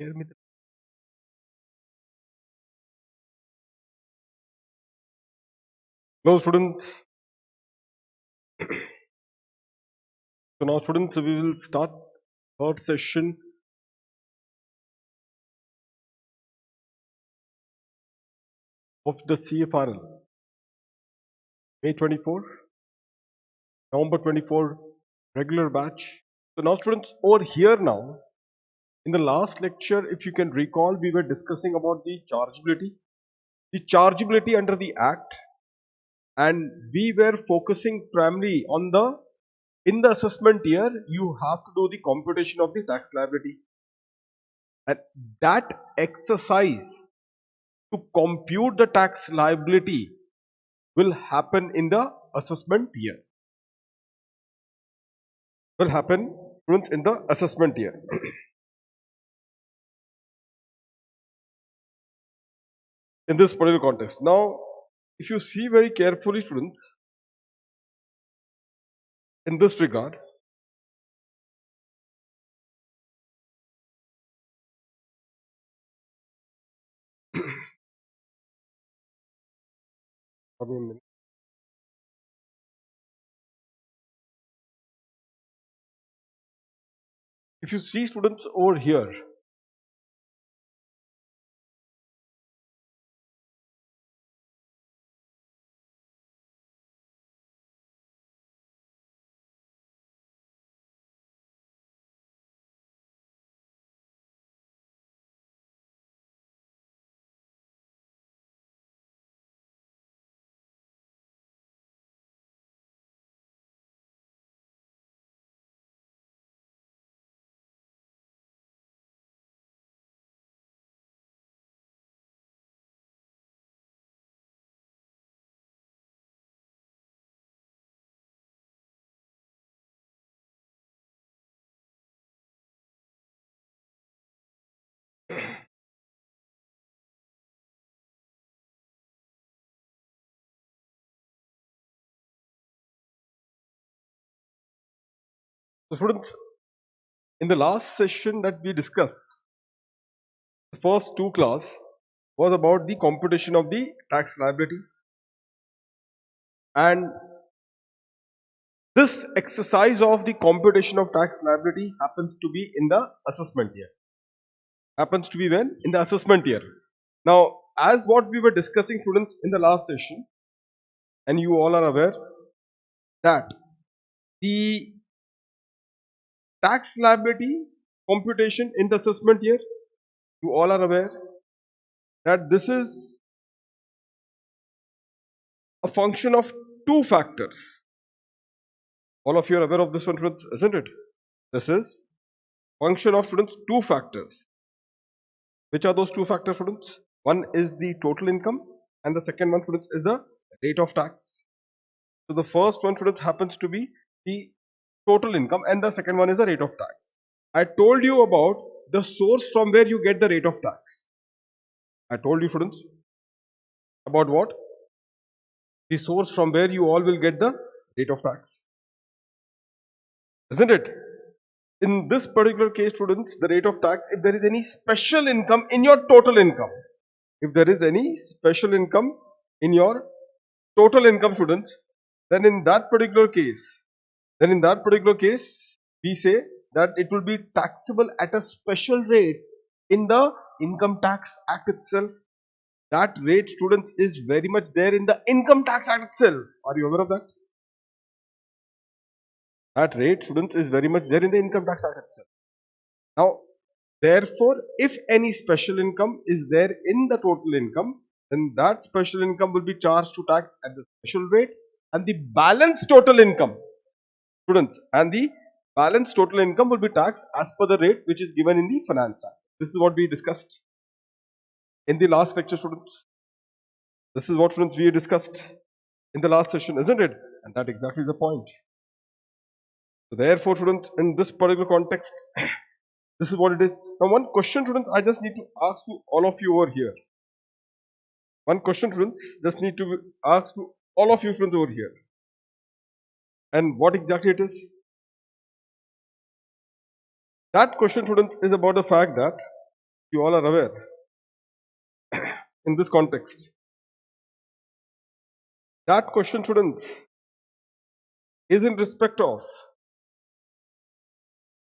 Hear me. Hello, students. So now, students, we will start third session of the CFRL. May 24, November 24, regular batch. So now, students, over here now, in the last lecture, if you can recall, we were discussing about the chargeability under the Act, and we were focusing primarily on in the assessment year, you have to do the computation of the tax liability. And that exercise to compute the tax liability will happen in the assessment year. Will happen, students, in the assessment year. In this particular context. Now, if you see very carefully, students, in this regard, if you see, students, over here, so students, in the last session that we discussed, the first two class was about the computation of the tax liability, and this exercise of the computation of tax liability happens to be in the assessment year. Happens to be when? In the assessment year. Now, as what we were discussing, students, in the last session, and you all are aware that the tax liability computation in the assessment year, you all are aware that this is a function of two factors. All of you are aware of this one, students, isn't it? This is function of, students, two factors. Which are those two factors, students? One is the total income, and the second one, students, is the rate of tax. So the first one, students, happens to be the total income, and the second one is the rate of tax. I told you about the source from where you get the rate of tax. I told you, students, about what? The source from where you all will get the rate of tax. Isn't it? In this particular case, students, the rate of tax, if there is any special income in your total income, if there is any special income in your total income, students, then in that particular case, we say that it will be taxable at a special rate in the Income Tax Act itself. That rate, students, is very much there in the Income Tax Act itself. Are you aware of that? That rate, students, is very much there in the Income Tax Act itself. Now, therefore, if any special income is there in the total income, then that special income will be charged to tax at the special rate, and the balance total income, students, and the balance total income will be taxed as per the rate which is given in the Finance Act. This is what we discussed in the last lecture, students. This is what, students, we discussed in the last session, isn't it? And that exactly is the point. So therefore, students, in this particular context, this is what it is. Now, one question, students, I just need to ask to all of you over here. One question, students, just need to ask to all of you, students, over here. And what exactly it is? That question, students, is about the fact that You all are aware in this context. That question, students, is in respect of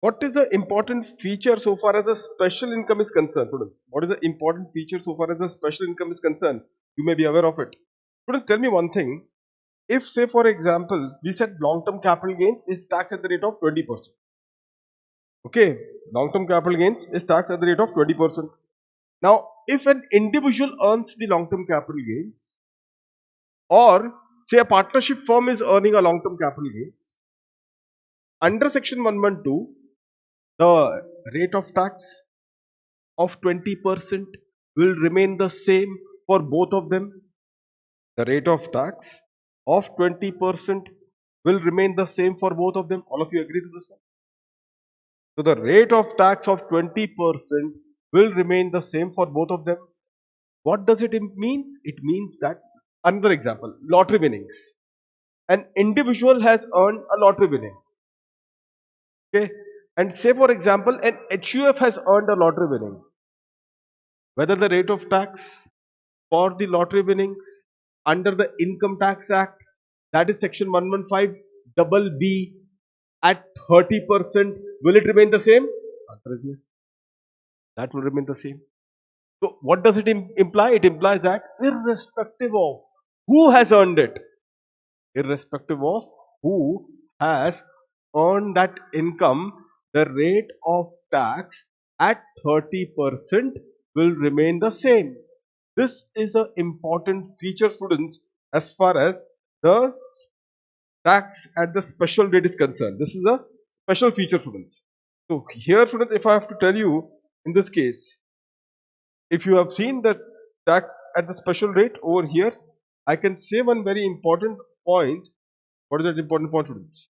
what is the important feature so far as the special income is concerned, students? What is the important feature so far as the special income is concerned? You may be aware of it. Students, tell me one thing. If, say, for example, we said long-term capital gains is taxed at the rate of 20%. Okay, long-term capital gains is taxed at the rate of 20%. Now, if an individual earns the long-term capital gains, or say a partnership firm is earning a long-term capital gains, under section 112, the rate of tax of 20% will remain the same for both of them. The rate of tax of 20% will remain the same for both of them. All of you agree to this one? So the rate of tax of 20% will remain the same for both of them. What does it means? It means that, another example, lottery winnings. An individual has earned a lottery winning. Okay, and say for example, an HUF has earned a lottery winning. Whether the rate of tax for the lottery winnings under the Income Tax Act, that is section 115 double B, at 30%, will it remain the same? Answer is yes. That will remain the same. So what does it imply? It implies that irrespective of who has earned it, irrespective of who has earned that income, the rate of tax at 30% will remain the same. This is an important feature, students, as far as the tax at the special rate is concerned. This is a special feature, students. So here, students, if I have to tell you, in this case, if you have seen the tax at the special rate over here, I can say one very important point. What is that important point, students?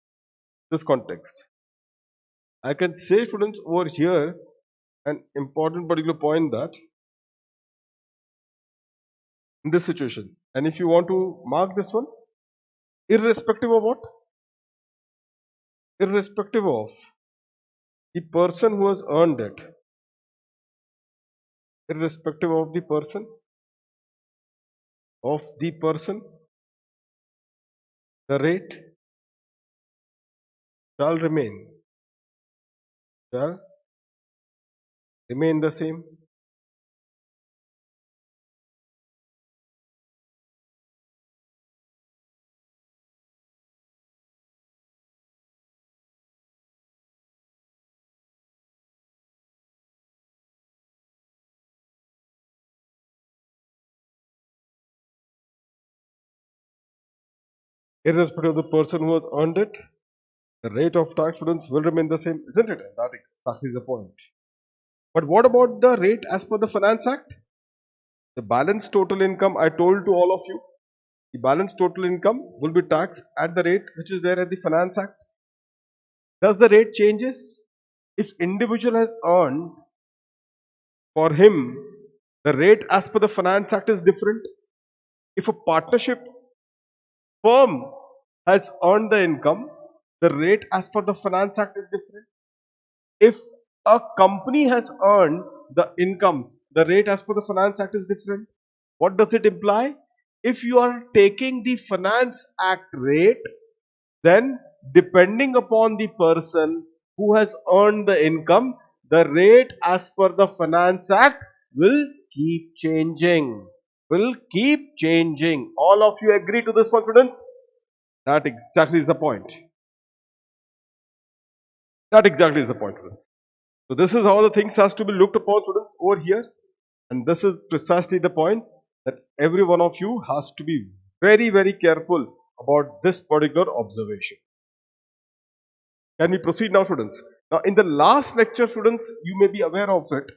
This context. I can say, students, over here an important particular point, that in this situation, and if you want to mark this one, irrespective of what? Irrespective of the person who has earned it, irrespective of the person, the rate shall remain the same. Irrespective of the person who has earned it, the rate of tax, students, will remain the same, isn't it? That exactly is the point. But what about the rate as per the Finance Act? The balanced total income, I told to all of you, the balanced total income will be taxed at the rate which is there at the Finance Act. Does the rate changes? If individual has earned, for him, the rate as per the Finance Act is different. If a partnership firm has earned the income, the rate as per the Finance Act is different. If a company has earned the income, the rate as per the Finance Act is different. What does it imply? If you are taking the Finance Act rate, then depending upon the person who has earned the income, the rate as per the Finance Act will keep changing. Will keep changing. All of you agree to this one, students? That exactly is the point. That exactly is the point, students. So this is how the things has to be looked upon, students, over here. And this is precisely the point, that every one of you has to be very, very careful about this particular observation. Can we proceed now, students? Now, in the last lecture, students, you may be aware of it.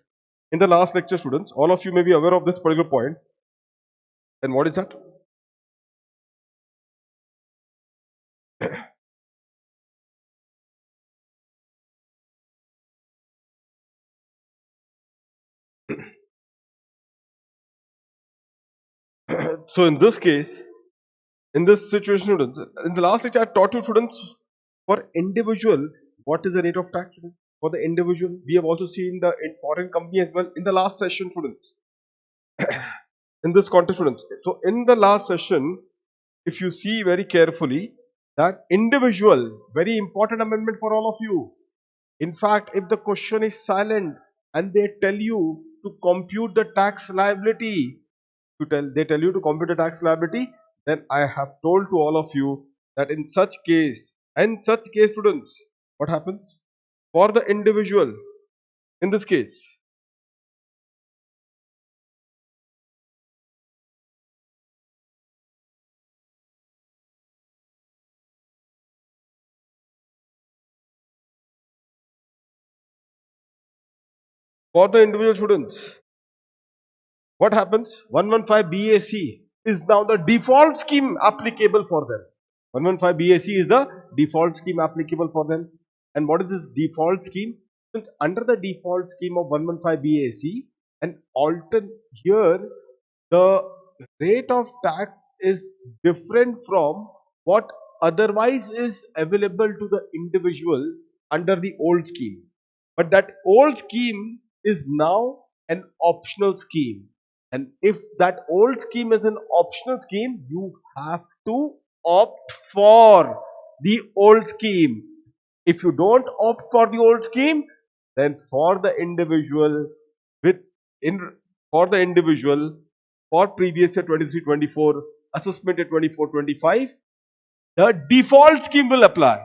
In the last lecture, students, all of you may be aware of this particular point. And what is that? So, in this case, in this situation, students, in the last lecture, I taught you, students, for individual, what is the rate of tax? for the individual. We have also seen the in foreign company as well in the last session, students. In this context, students. So in the last session, if you see very carefully, that individual, very important amendment for all of you. In fact, if the question is silent and they tell you to compute the tax liability, they tell you to compute the tax liability, then I have told to all of you that in such case, students, what happens? For the individual, in this case, for the individual students, what happens? 115 BAC is now the default scheme applicable for them. 115 BAC is the default scheme applicable for them. And what is this default scheme? Since under the default scheme of 115 BAC, and alternate here, the rate of tax is different from what otherwise is available to the individual under the old scheme. But that old scheme is now an optional scheme. And if that old scheme is an optional scheme, you have to opt for the old scheme. If you don't opt for the old scheme, then for the individual with in for the individual for previous year 23-24, assessment year 24-25, the default scheme will apply.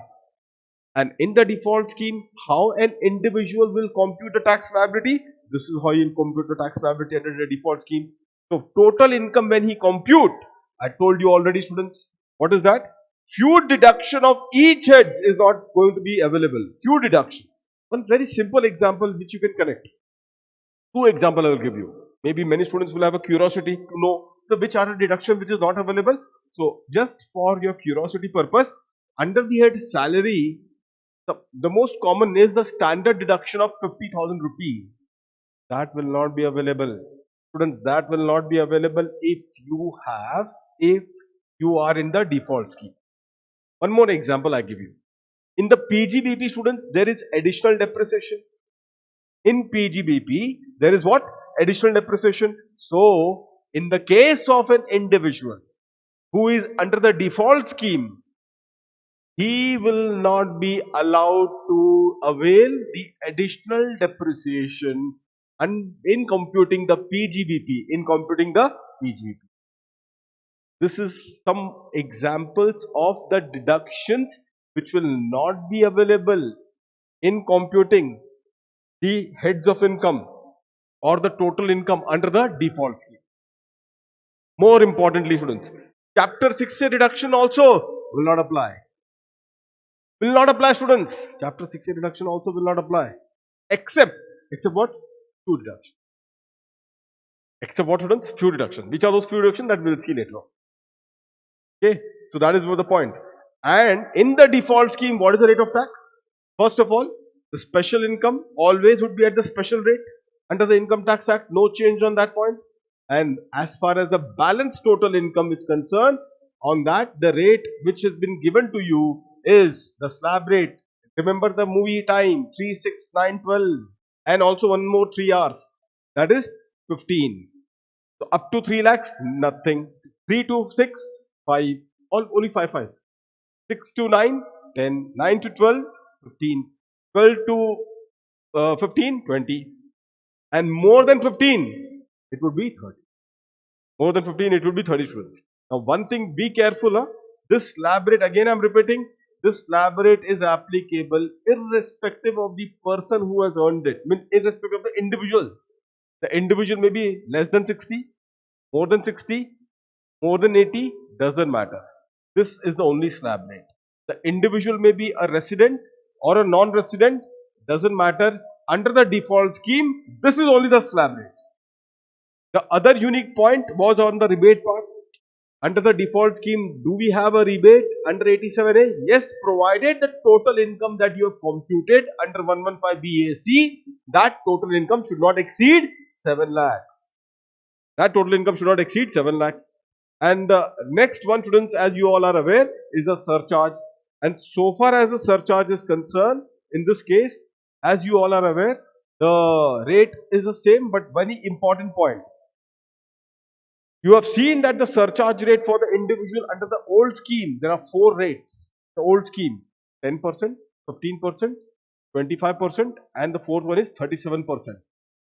And in the default scheme, how an individual will compute the tax liability? This is how you will compute the tax liability under the default scheme. So total income when he compute, I told you already, students, what is that? Few deduction of each heads is not going to be available. Few deductions. One very simple example which you can connect. Two example I will give you. Maybe many students will have a curiosity to know, so which are the deduction which is not available. So just for your curiosity purpose, under the head salary, the most common is the standard deduction of 50,000 rupees. That will not be available. Students, that will not be available if you are in the default scheme. One more example I give you. In the PGBP, students, there is additional depreciation. In PGBP, there is what? Additional depreciation. So, in the case of an individual who is under the default scheme, he will not be allowed to avail the additional depreciation and in computing the PGBP. This is some examples of the deductions which will not be available in computing the heads of income or the total income under the default scheme. More importantly, students, chapter 6A deduction also will not apply. Will not apply, students. Chapter 6A deduction also will not apply. Except what? Few deduction. Except what, students? Few deduction. Which are those few deduction that we will see later on. Okay, so that is the point. And in the default scheme, what is the rate of tax? First of all, the special income always would be at the special rate under the Income Tax Act. No change on that point. And as far as the balanced total income is concerned, on that the rate which has been given to you is the slab rate. Remember the movie time 3, 6, 9, 12, and also one more 3 hours, that is 15. So up to 3 lakhs, nothing. 3 to 6, 5, only 5, 5. 6 to 9, 10, 9 to 12, 15, 12 to 15, 20, and more than 15, it would be 30. More than 15, it would be 30 students. Now, one thing, be careful. This slab rate, again I'm repeating, this slab rate is applicable irrespective of the person who has earned it. Means irrespective of the individual. The individual may be less than 60, more than 60, more than 80, doesn't matter. This is the only slab rate. The individual may be a resident or a non-resident, doesn't matter. Under the default scheme, this is only the slab rate. The other unique point was on the rebate part. Under the default scheme, do we have a rebate under 87A? Yes, provided the total income that you have computed under 115 BAC, that total income should not exceed 7 lakhs. That total income should not exceed 7 lakhs. And the next one, students, as you all are aware, is a surcharge. And so far as the surcharge is concerned, in this case, as you all are aware, the rate is the same, but very important point. You have seen that the surcharge rate for the individual under the old scheme, there are four rates. The old scheme, 10%, 15%, 25%, and the fourth one is 37%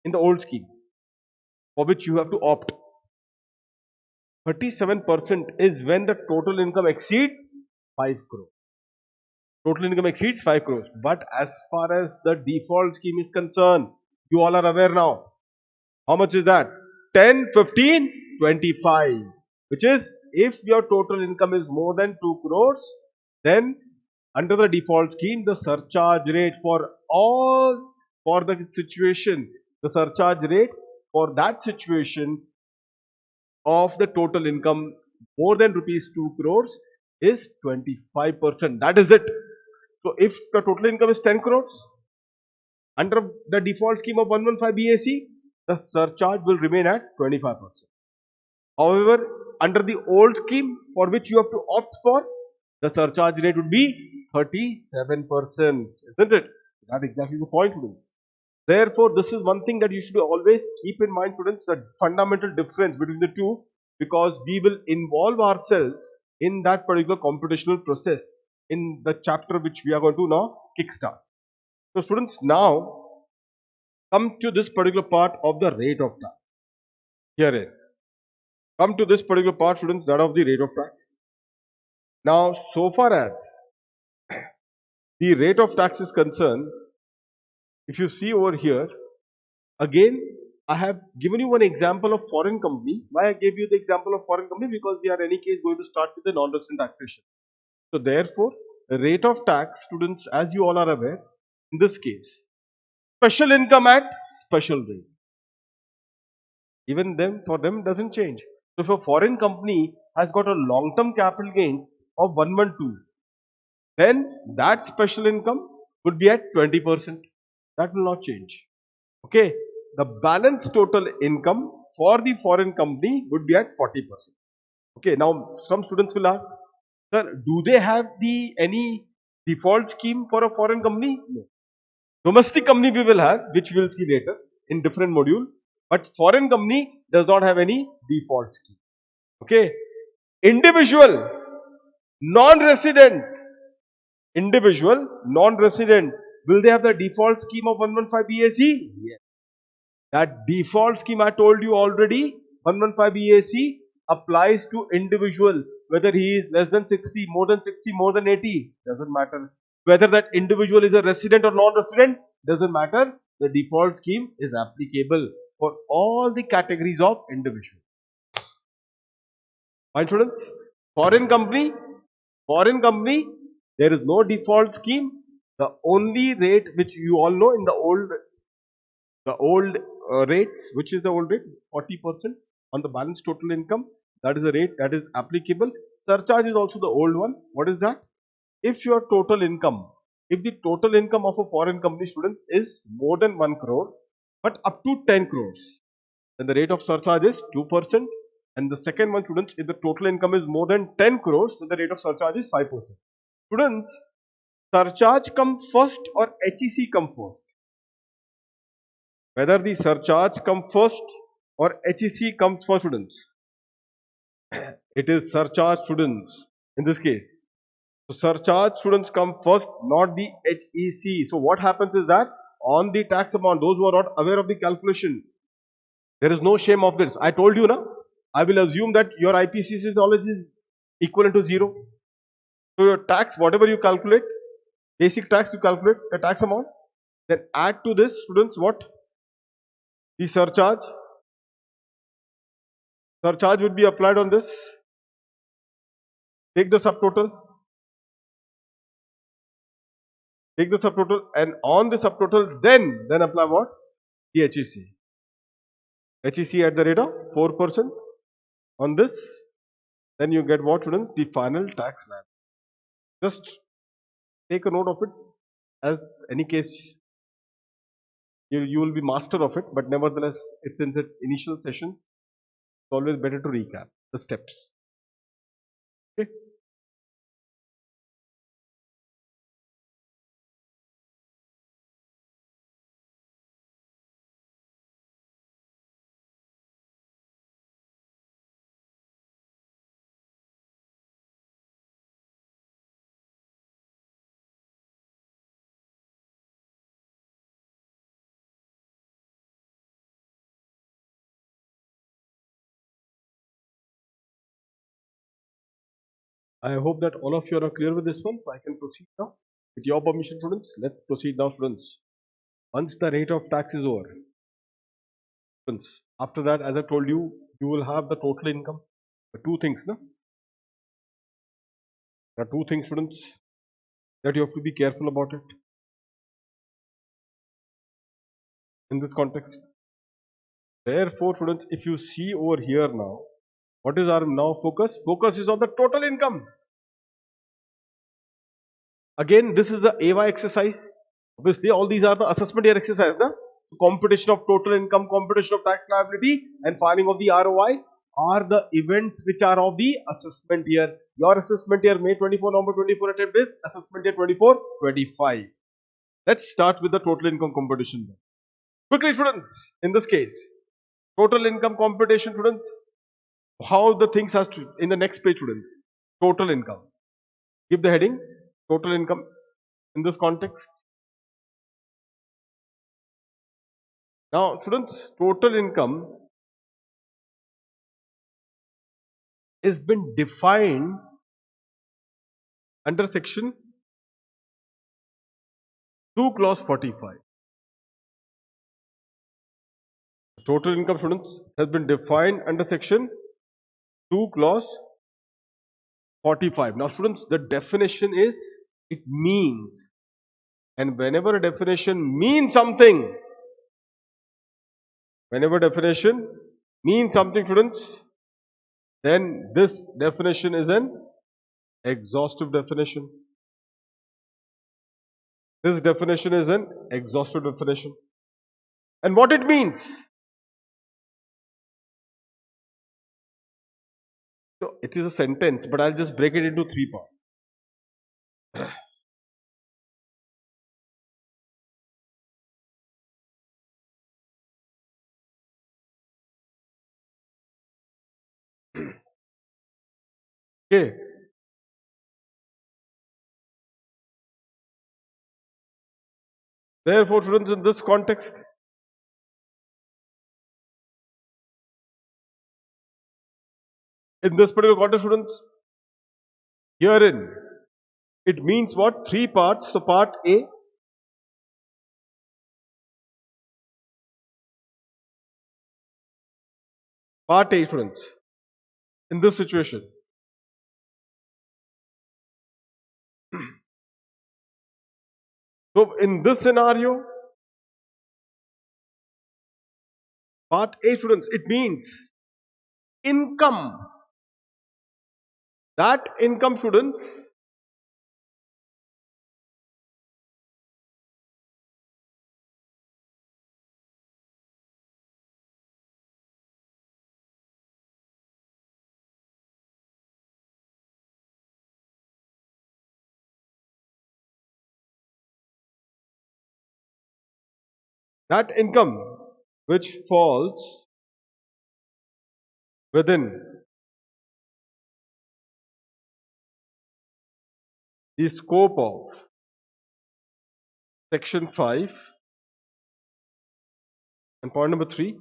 in the old scheme, for which you have to opt. 37% is when the total income exceeds 5 crore. Total income exceeds 5 crores. But as far as the default scheme is concerned, you all are aware now. How much is that? 10, 15, 25. Which is, if your total income is more than 2 crores, then under the default scheme, the surcharge rate for the situation, the surcharge rate for that situation of the total income more than rupees 2 crores is 25%. That is it. So if the total income is 10 crores, under the default scheme of 115 BAC, the surcharge will remain at 25%. However, under the old scheme for which you have to opt for, the surcharge rate would be 37%. Isn't it? That's exactly the point, students. Therefore, this is one thing that you should always keep in mind, students, the fundamental difference between the two, because we will involve ourselves in that particular computational process in the chapter which we are going to now kickstart. So, students, now come to this particular part of the rate of tax. Herein, come to this particular part, students, that of the rate of tax. Now, so far as the rate of tax is concerned, if you see over here, again, I have given you one example of foreign company. Why I gave you the example of foreign company? Because we are in any case going to start with the non-resident taxation. So therefore, the rate of tax, students, as you all are aware, in this case, special income at special rate. Even them, for them, doesn't change. So if a foreign company has got a long-term capital gains of 112, then that special income would be at 20%. That will not change. Okay, the balance total income for the foreign company would be at 40%. Okay, now some students will ask, sir, do they have any default scheme for a foreign company? No. Domestic company we will have, which we will see later in different module, but foreign company does not have any default scheme. Okay, individual, non-resident, will they have the default scheme of 115 BAC? Yes. That default scheme I told you already, 115 BAC applies to individual, whether he is less than 60, more than 60, more than 80, doesn't matter. Whether that individual is a resident or non-resident, doesn't matter. The default scheme is applicable for all the categories of individual. Fine, students? Foreign company, there is no default scheme. The only rate which you all know in the old rates, which is the old rate, 40% on the balance total income. That is the rate that is applicable. Surcharge is also the old one. What is that? If your total income, if the total income of a foreign company, students, is more than 1 crore, but up to 10 crores, then the rate of surcharge is 2%. And the second one, students, if the total income is more than 10 crores, then the rate of surcharge is 5%. Students, surcharge come first or HEC come first? Whether the surcharge come first or HEC comes first, students? It is surcharge, students, in this case. So surcharge, students, come first, not the HEC. So what happens is that on the tax amount, those who are not aware of the calculation, there is no shame of this. I told you now, I will assume that your IPCC knowledge is equivalent to 0. So your tax, whatever you calculate, basic tax you calculate, the tax amount, then add to this, students, what? The surcharge. Surcharge would be applied on this. Take the subtotal. Take the subtotal, and on the subtotal, then apply what? The HEC. HEC at the rate of 4% on this. Then you get what, students? The final tax slab. Just take a note of it. As any case, you will be master of it, but nevertheless, it's in its initial sessions. It's always better to recap the steps. Okay. I hope that all of you are clear with this one, so I can proceed now. With your permission, students, let's proceed now, students. Once the rate of tax is over, students, after that, as I told you, you will have the total income. The two things, no? There are two things, students, that you have to be careful about it in this context. Therefore, students, if you see over here now, what is our now focus? Focus is on the total income. Again, this is the AY exercise. Obviously, all these are the assessment year exercise. Na? Computation of total income, computation of tax liability, and filing of the ROI are the events which are of the assessment year. Your assessment year May 24, November 24 attempt is assessment year 24, 25. Let's start with the total income computation. Quickly, students, in this case, total income computation, students, how the things has to, in the next page, students, total income. Give the heading, total income in this context. Now, students, total income is been defined under section 2 clause 45. Total income, students, has been defined under section 2 clause 45. Now, students, the definition is, it means, and whenever a definition means something, students, then this definition is an exhaustive definition. This definition is an exhaustive definition. And what it means? So it is a sentence, but I'll just break it into three parts. Okay. Therefore, students, in this context, students, herein, it means what? Three parts. So part A, students, in this situation. So in this scenario, part A, students, it means income. That income, students, that income which falls within the scope of section 5 and point number 3,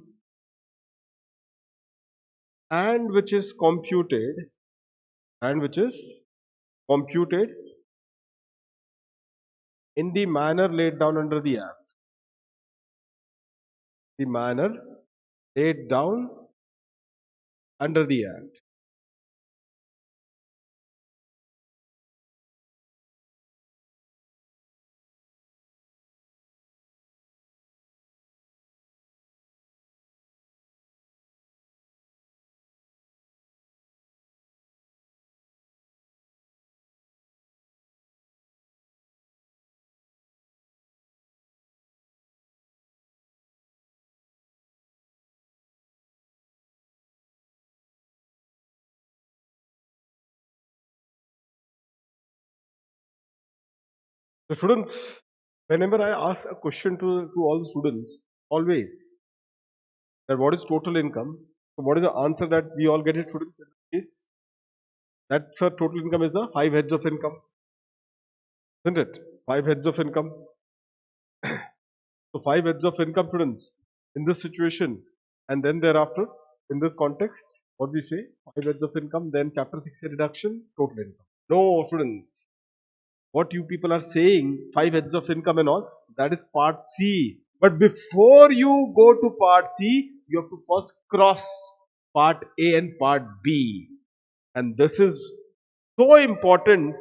and which is computed in the manner laid down under the Act. The manner laid down under the Act. So students, whenever I ask a question to all the students, always, that what is total income? So what is the answer that we all get it, students? Is that, sir, total income is the 5 heads of income, isn't it? 5 heads of income. So 5 heads of income, students, in this situation, and then thereafter, in this context, what we say, 5 heads of income, then chapter 6 reduction, total income. No, students. What you people are saying, five heads of income and all, that is part C. But before you go to part C, you have to first cross part A and part B. And this is so important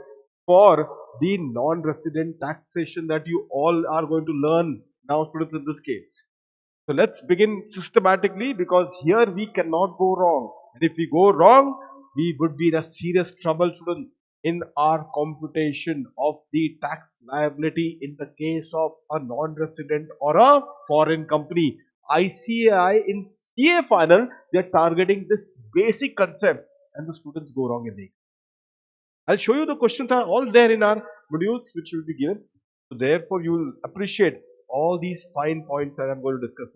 for the non-resident taxation that you all are going to learn now, students, in this case. So let's begin systematically, because here we cannot go wrong. And if we go wrong, we would be in a serious trouble, students, in our computation of the tax liability in the case of a non-resident or a foreign company. ICAI in CA final, they are targeting this basic concept, and the students go wrong in the. I'll show you the questions are all there in our modules which will be given. So therefore, you will appreciate all these fine points that I'm going to discuss.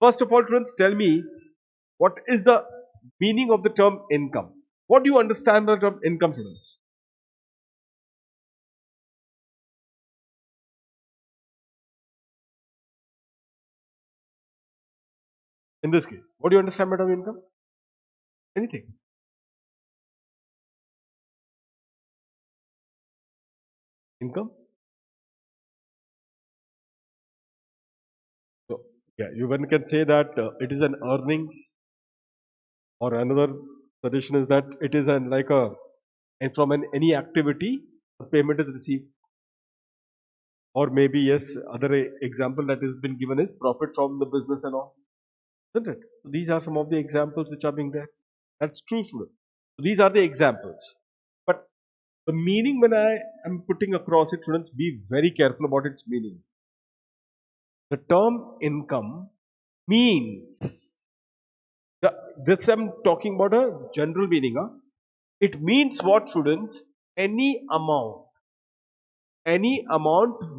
First of all, students, tell me what is the meaning of the term income? What do you understand by the term income, students? In this case, what do you understand by the term income? Anything? Income? So, yeah, you one can say that it is an earnings, or another suggestion is that it is an like a, and from any activity, the payment is received. Or maybe yes, other example that has been given is profit from the business and all, isn't it? So these are some of the examples which are being there. That's true, student. So these are the examples. But the meaning, when I am putting across it, students, be very careful about its meaning. The term income means, this I'm talking about a general meaning. Huh? It means what, students? Any amount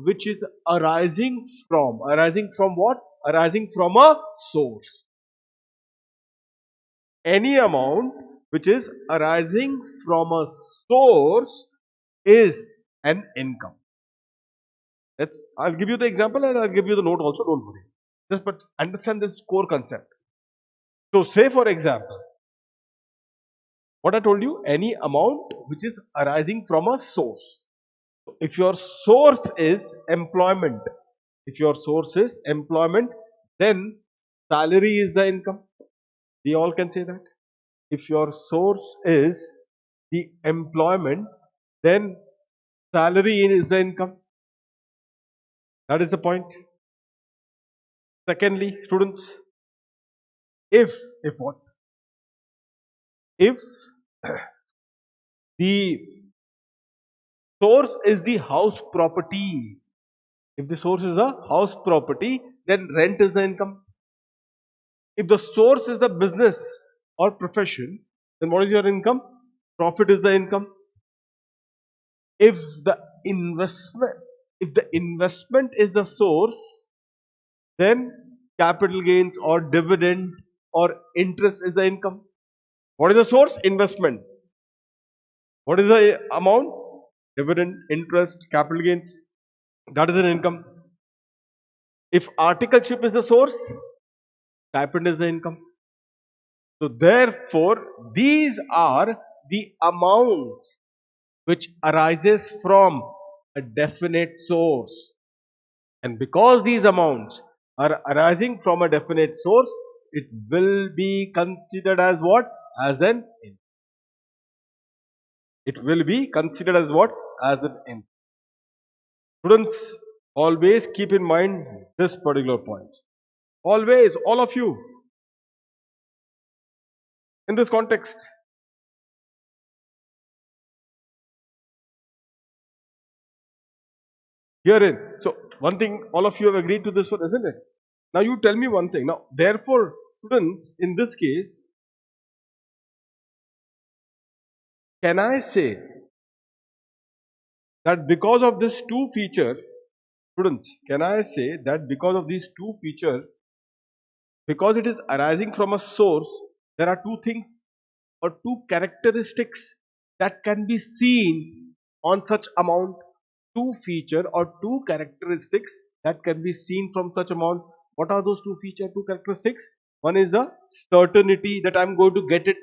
which is arising from what? Arising from a source. Any amount which is arising from a source is an income. I'll give you the example and I'll give you the note also, don't worry. Just but understand this core concept. So say for example, what I told you, any amount which is arising from a source. If your source is employment, then salary is the income. We all can say that. If your source is the employment, then salary is the income. That is the point. Secondly, students, if what? If the source is the house property, if the source is a house property, then rent is the income. If the source is the business or profession, then what is your income? Profit is the income. If the investment, if the investment is the source, then capital gains or dividend or interest is the income. What is the source? Investment. What is the amount? Dividend, interest, capital gains. That is an income. If articleship is the source, stipend is the income. So therefore, these are the amounts which arises from a definite source. And because these amounts are arising from a definite source, it will be considered as what? As an income. It will be considered as what? As an income. Students, always keep in mind this particular point. Always, all of you, in this context. Herein. So, one thing, all of you have agreed to this one, isn't it? Now, you tell me one thing. Now, therefore, students, in this case, can I say that because of this two feature, students, can I say that because of these two features, because it is arising from a source, there are two things or two characteristics that can be seen on such amount, two feature or two characteristics that can be seen from such amount. What are those two feature, two characteristics? One is a certainty that I'm going to get it,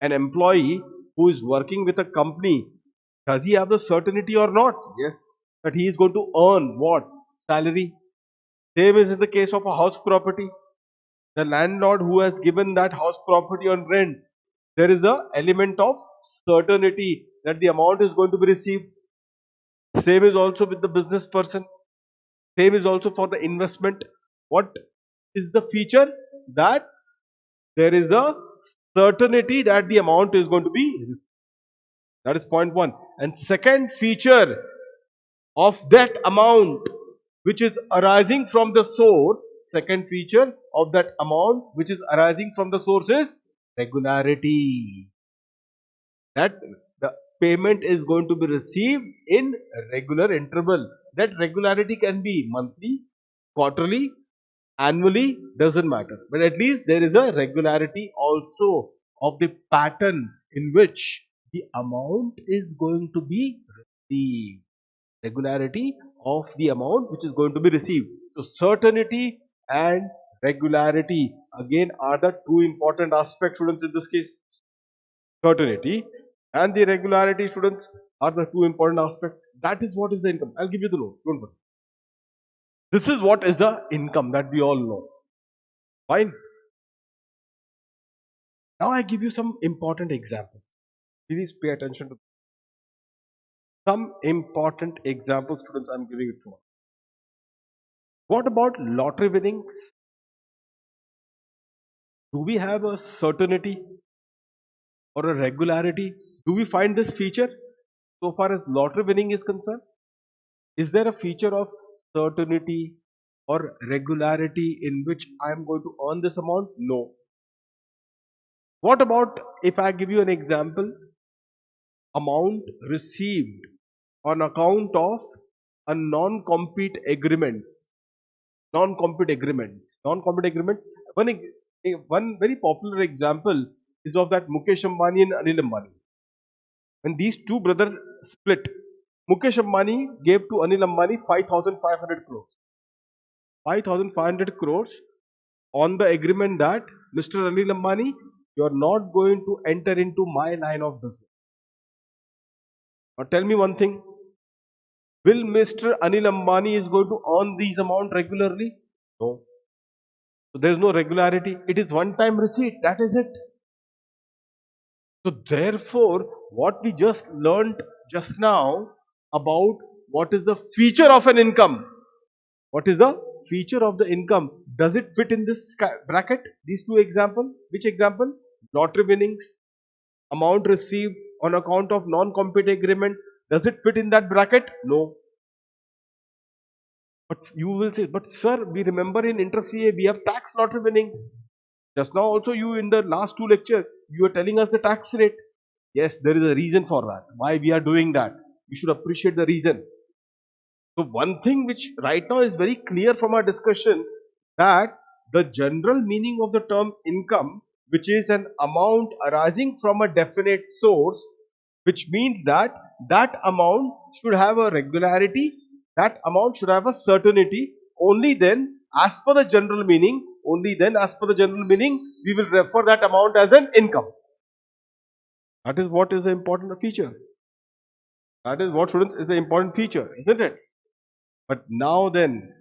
an employee who is working with a company, does he have the certainty or not? Yes, that he is going to earn what? Salary. Same is in the case of a house property. The landlord who has given that house property on rent, there is a element of certainty that the amount is going to be received. Same is also with the business person. Same is also for the investment. What is the feature? That there is a certainty that the amount is going to be received. That is point one. And second feature of that amount which is arising from the source, second feature of that amount which is arising from the source is regularity. That the payment is going to be received in regular interval. That regularity can be monthly, quarterly, annually, doesn't matter, but at least there is a regularity also of the pattern in which the amount is going to be received. Regularity of the amount which is going to be received. So certainty and regularity again are the two important aspects, students, in this case. Certainty and the regularity, students, are the two important aspects. That is what is the income. I'll give you the notes, don't worry. This is what is the income that we all know. Fine. Now I give you some important examples. Please pay attention to some important examples, students. I'm giving it to you. What about lottery winnings? Do we have a certainty or a regularity? Do we find this feature so far as lottery winning is concerned? Is there a feature of certainty or regularity in which I am going to earn this amount? No. What about if I give you an example? Amount received on account of a non-compete agreements. Non-compete agreements. Non-compete agreements. One very popular example is of that Mukesh Ambani and Anil Ambani. When these two brothers split, Mukesh Ambani gave to Anil Ambani 5,500 crores. 5,500 crores on the agreement that Mr. Anil Ambani, you are not going to enter into my line of business. Now tell me one thing. Will Mr. Anil Ambani is going to earn these amount regularly? No. So there is no regularity. It is one time receipt. That is it. So therefore, what we just learnt just now about what is the feature of an income. What is the feature of the income? Does it fit in this bracket? These two examples. Which example? Lottery winnings, amount received on account of non-compete agreement. Does it fit in that bracket? No. But you will say, but sir, we remember in inter-CA we have tax lottery winnings. Just now also you in the last two lecture, you were telling us the tax rate. Yes, there is a reason for that. Why we are doing that? You should appreciate the reason. So one thing which right now is very clear from our discussion, that the general meaning of the term income, which is an amount arising from a definite source, which means that that amount should have a regularity, that amount should have a certainty. Only then, as per the general meaning, we will refer that amount as an income. That is what is the important feature. That is what, students, is the important feature, isn't it? But now then,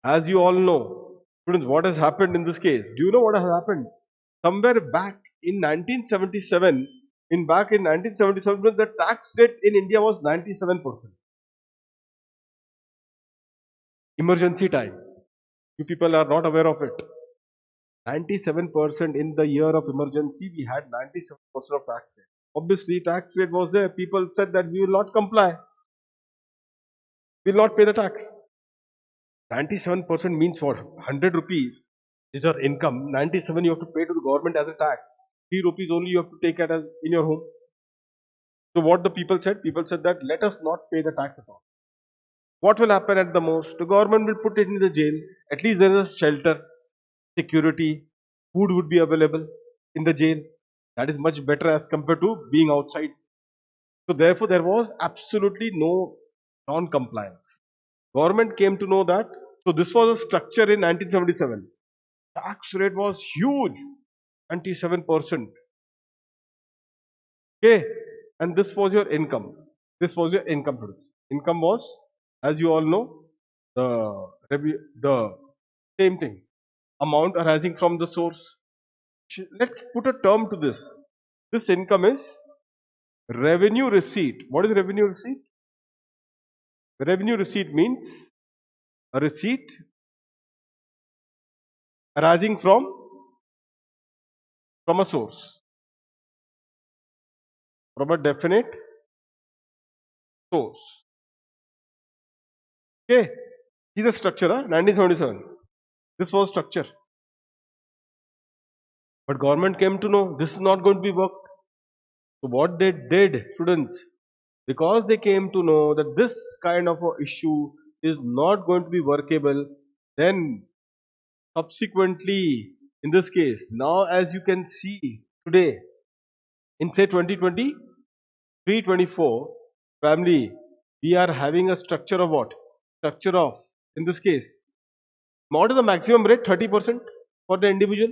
as you all know, students, what has happened in this case? Do you know what has happened? Somewhere back in 1977, the tax rate in India was 97%. Emergency time. You people are not aware of it. 97% in the year of emergency, we had 97% of tax rate. Obviously, tax rate was there. People said that we will not comply. We will not pay the tax. 97% means what? 100 rupees is your income. 97 you have to pay to the government as a tax. 3 rupees only you have to take it as in your home. So what the people said? People said that let us not pay the tax at all. What will happen at the most? The government will put it in the jail. At least there is a shelter, security, food would be available in the jail. That is much better as compared to being outside. So therefore there was absolutely no non-compliance. Government came to know that. So this was a structure in 1977. Tax rate was huge, 97%. Okay, and this was your income. This was your income, students. Income was, as you all know, the same thing, amount arising from the source. Let's put a term to this. This income is revenue receipt. What is revenue receipt? Revenue receipt means a receipt arising from a source, from a definite source. Okay, see the structure, huh? 1977. This was structure. But government came to know this is not going to be worked. So what they did, students, because they came to know that this kind of a issue is not going to be workable, then subsequently, in this case, now as you can see today, in say 2023, 24, family, we are having a structure of what? Structure of, in this case, what is the maximum rate? 30% for the individual.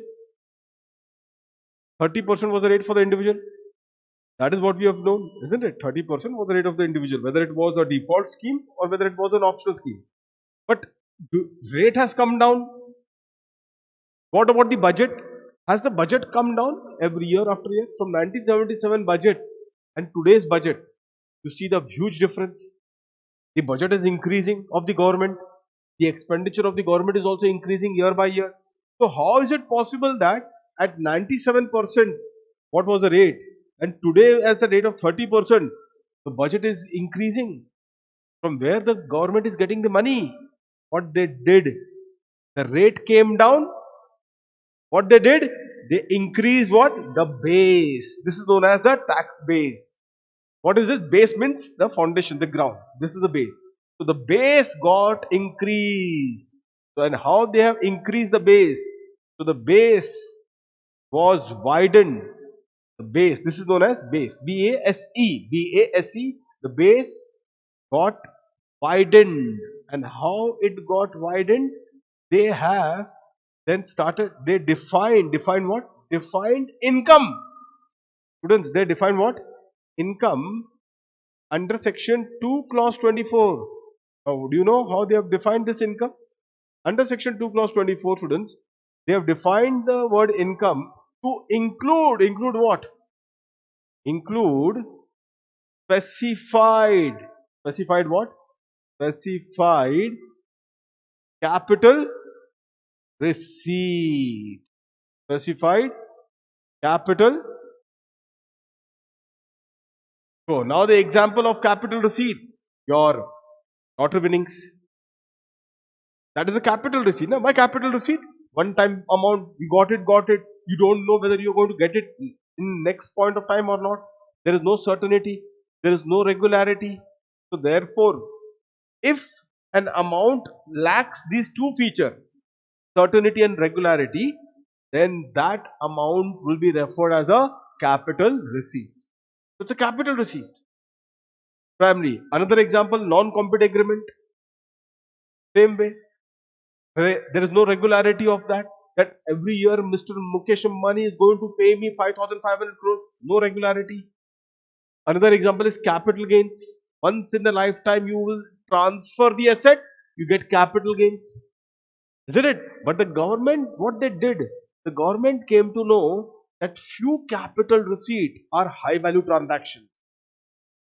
30% was the rate for the individual. That is what we have known, isn't it? 30% was the rate of the individual, whether it was a default scheme or whether it was an optional scheme. But the rate has come down. What about the budget? Has the budget come down every year after year? From 1977 budget and today's budget, you see the huge difference. The budget is increasing of the government. The expenditure of the government is also increasing year by year. So how is it possible that at 97%, what was the rate? And today as the rate of 30%, the budget is increasing. From where the government is getting the money? What they did, the rate came down. What they did? They increased what? The base. This is known as the tax base. What is this? Base means the foundation, the ground. This is the base. So the base got increased. So and how they have increased the base? So the base was widened. The base. This is known as base. B-A-S-E. B-A-S-E. The base got widened. And how it got widened? They have then started, they defined what? Defined income. Students, they define what? Income under section 2 clause 24. Now, do you know how they have defined this income? Under section 2 clause 24, students, they have defined the word income to include what? Include specified what? Specified capital receipt. Specified capital. So now the example of capital receipt, your lottery winnings. That is a capital receipt. Now, my capital receipt, one time amount, you got it. You don't know whether you're going to get it in next point of time or not. There is no certainty. There is no regularity. So therefore, if an amount lacks these two features, certainty and regularity, then that amount will be referred as a capital receipt. So it's a capital receipt. Primarily. Another example, non-compete agreement. Same way. There is no regularity of that. That every year Mr. Mukesh Ambani is going to pay me 5,500 crores. No regularity. Another example is capital gains. Once in a lifetime you will transfer the asset, you get capital gains. Isn't it? But the government, what they did, the government came to know that few capital receipts are high value transactions.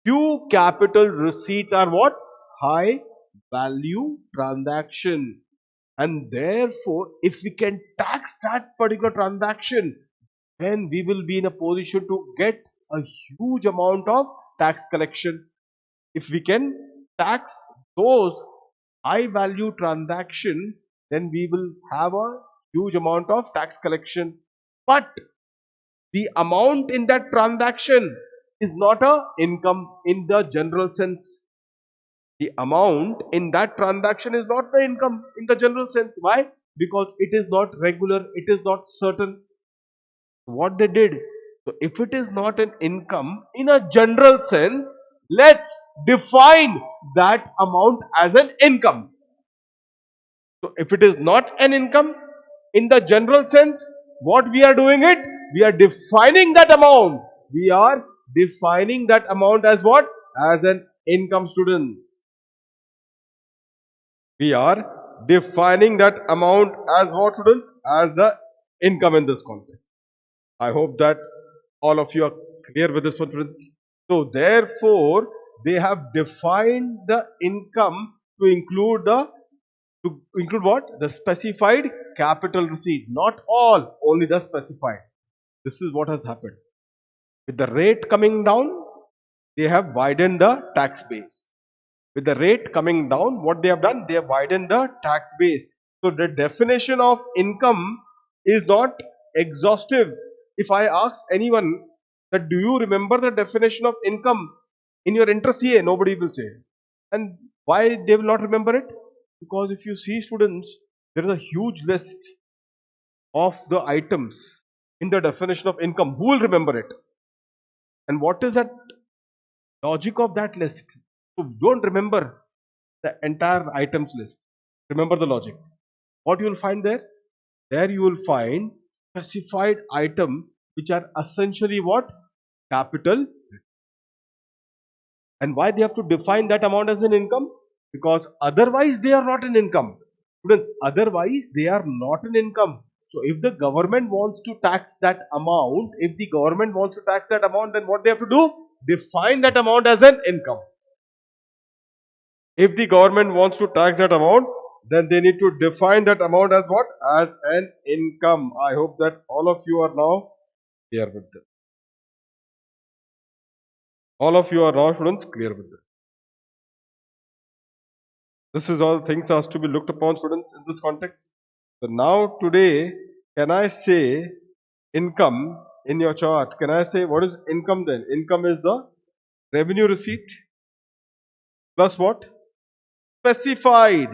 Few capital receipts are what? High value transaction. And therefore, if we can tax that particular transaction, then we will be in a position to get a huge amount of tax collection. If we can tax those high value transaction, then we will have a huge amount of tax collection. But the amount in that transaction is not a income in the general sense. The amount in that transaction is not the income in the general sense. Why? Because it is not regular, it is not certain. What they did, so if it is not an income in a general sense, let's define that amount as an income. So if it is not an income in the general sense, what we are doing it? We are defining that amount. We are defining that amount as what? As an income, students. We are defining that amount as what, students? As the income in this context. I hope that all of you are clear with this one, students. So therefore, they have defined the income to include what? The specified capital receipt. Not all, only the specified. This is what has happened. With the rate coming down, they have widened the tax base. With the rate coming down, what they have done? They have widened the tax base. So the definition of income is not exhaustive. If I ask anyone that do you remember the definition of income in your inter CA, nobody will say. And why they will not remember it? Because if you see, students, there is a huge list of the items in the definition of income. Who will remember it? And what is that logic of that list? So don't remember the entire items list. Remember the logic. What you will find there? There you will find specified item which are essentially what? Capital. And why they have to define that amount as an income? Because otherwise they are not an income. Students, otherwise they are not an income. So if the government wants to tax that amount, then what they have to do? Define that amount as an income. If the government wants to tax that amount, then they need to define that amount as what? As an income. I hope that all of you are now clear with this. All of you are now, students, clear with this. This is all things has to be looked upon, students, in this context. So now today, can I say income in your chart? Can I say what is income then? Income is the revenue receipt plus what? Specified.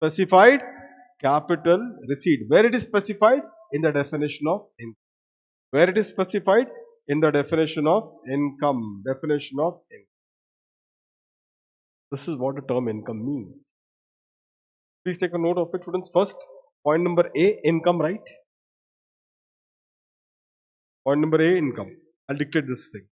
Specified capital receipt. Where it is specified? In the definition of income. Where it is specified? In the definition of income. Definition of income. This is what the term income means. Please take a note of it, students. First, point number A, income, right? Point number A, income. I'll dictate this thing.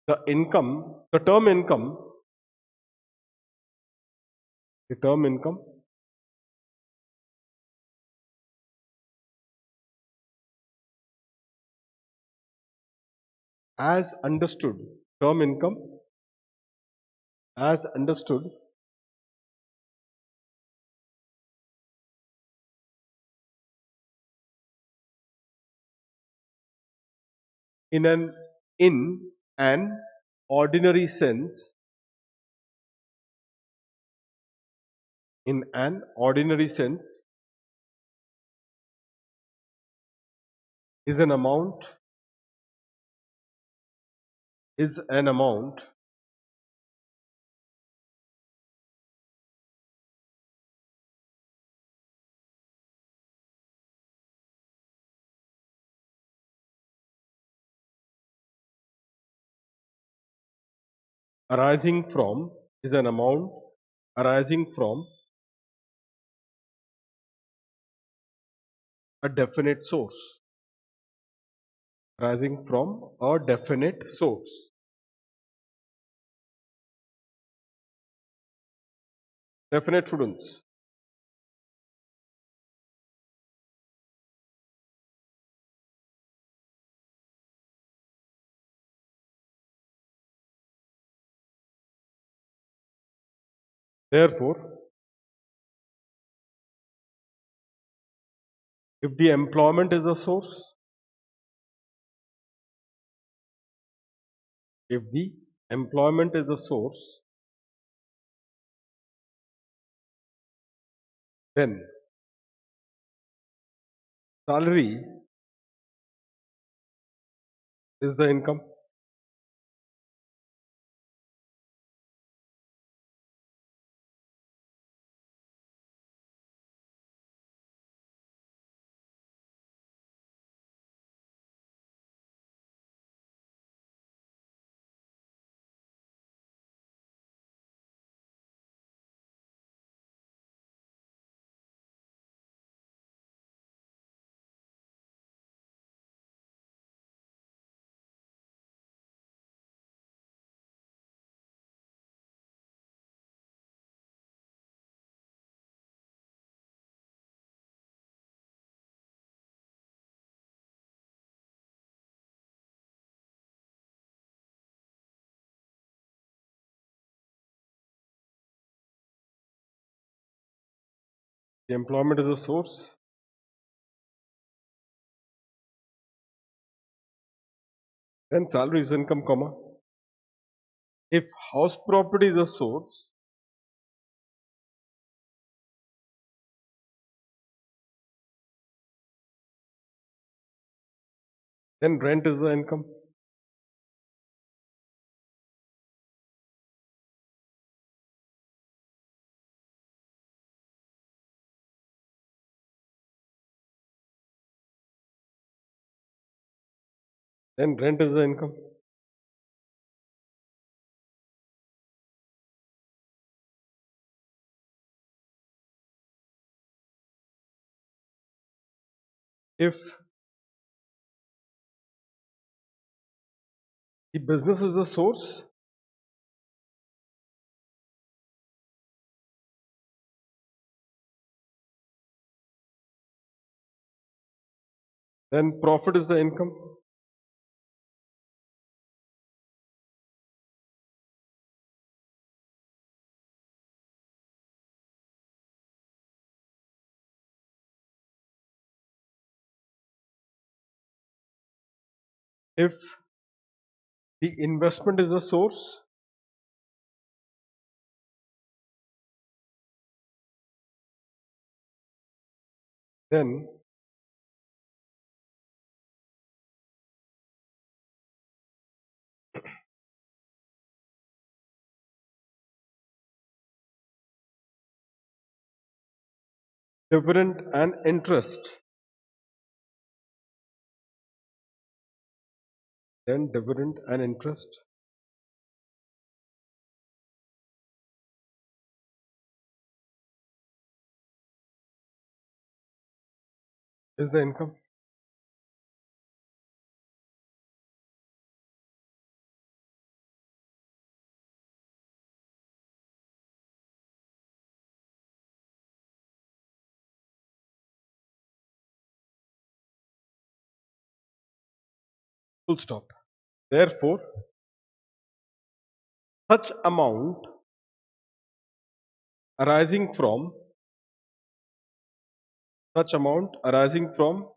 The term income as understood, term income as understood in an ordinary sense, is an amount arising from a definite source. Arising from a definite source. Definite, students. Therefore, if the employment is a source, then salary is the income. The employment is a source. Then salary is income, comma. If house property is a source, then rent is the income. Then rent is the income. If the business is a source, then profit is the income. If the investment is a source, then dividend and interest. Then dividend and interest is the income. Full stop. Therefore, such amount arising from such amount arising from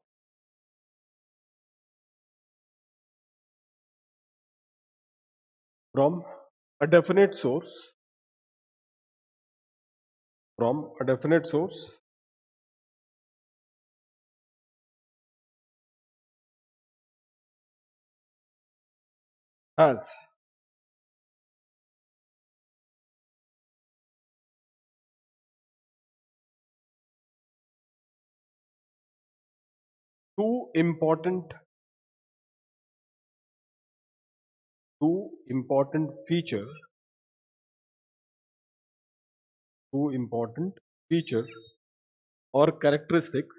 a definite source from a definite source has two important feature two important feature or characteristics,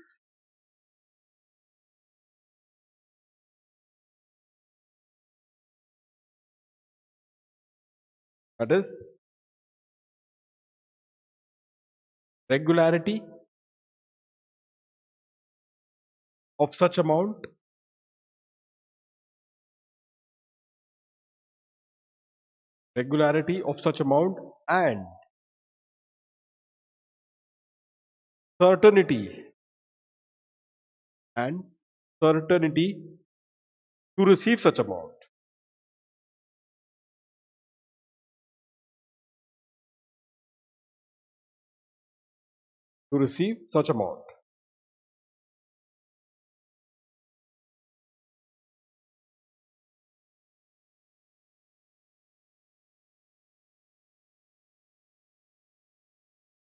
that is regularity of such amount and certainty and certainty to receive such amount to receive such amount.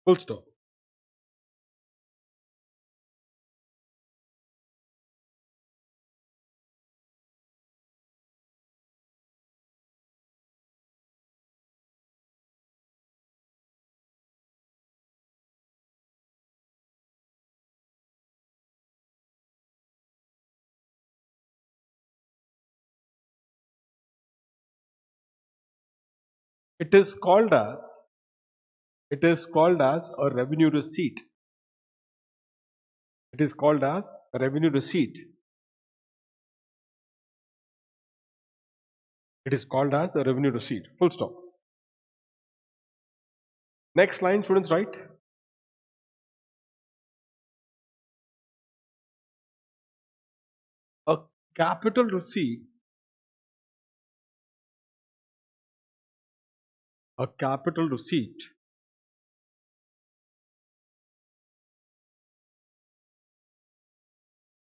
Full stop. It is called as a revenue receipt. It is called as a revenue receipt. It is called as a revenue receipt. Full stop. Next line, students, write. A capital receipt, a capital receipt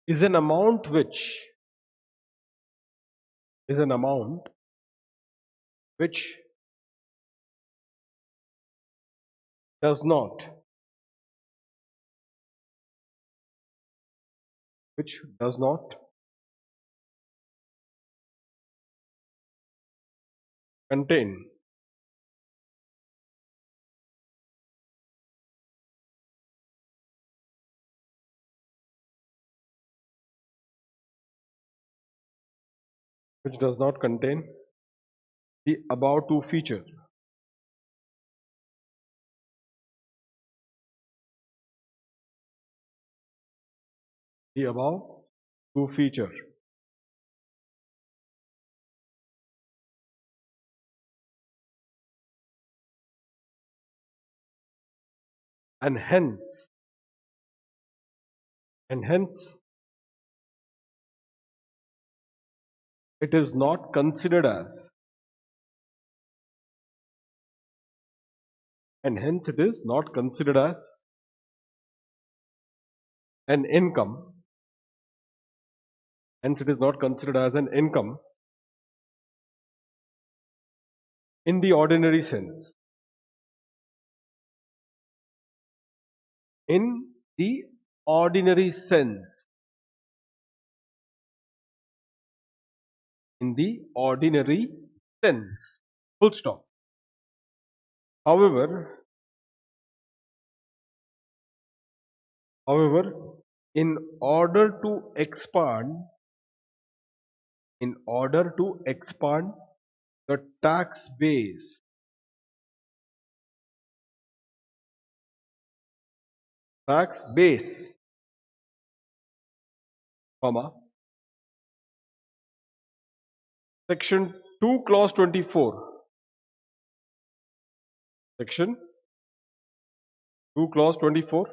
is an amount which does not which does not contain which does not contain the above two features. The above two feature. And hence it is not considered as and hence it is not considered as an income. Hence it is not considered as an income in the ordinary sense. In the ordinary sense. In the ordinary sense. Full stop. However, in order to expand the tax base, comma, section 2 clause 24, section 2 clause 24,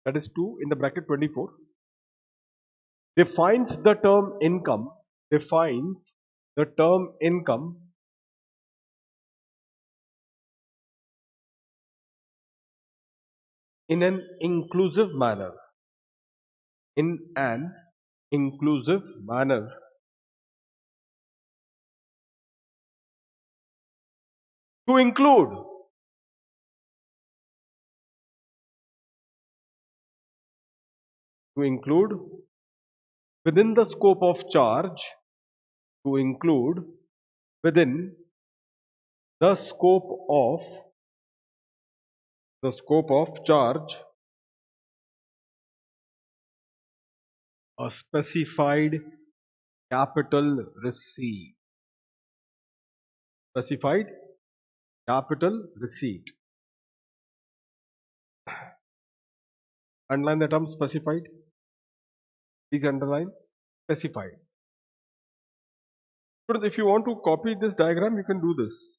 that is 2 in the bracket 24, defines the term income in an inclusive manner. To include within the scope of charge, within the scope of charge, a specified capital receipt. Underline the term specified. Please underline specified. Students, if you want to copy this diagram, you can do this.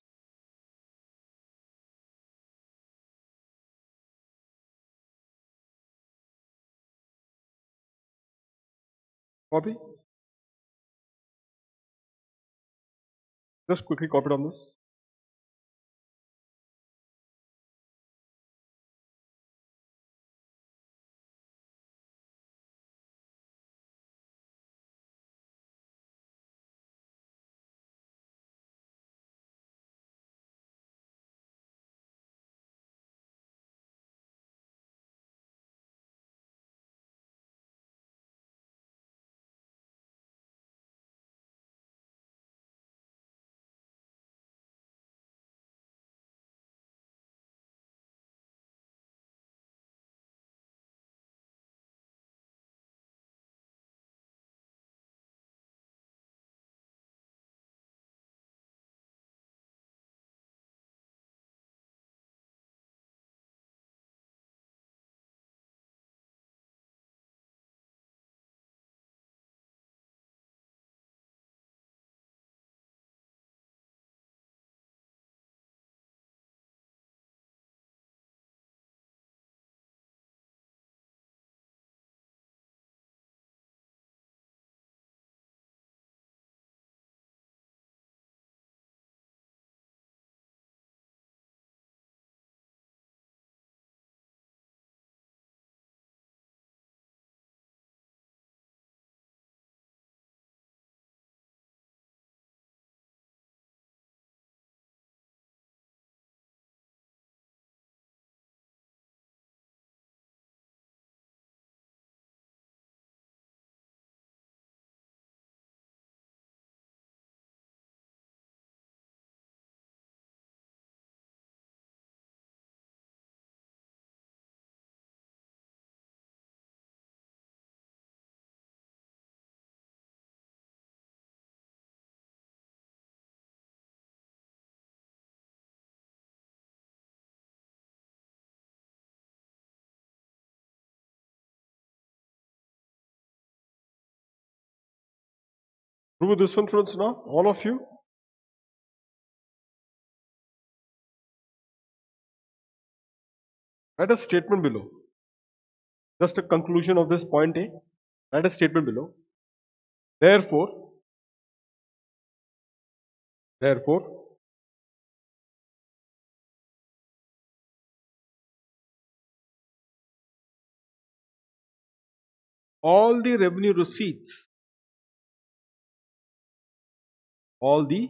Copy. Just quickly copy it on this. Through this one, students, now, all of you. Write a statement below. Just a conclusion of this point A. Write a statement below. Therefore, therefore, all the revenue receipts, all the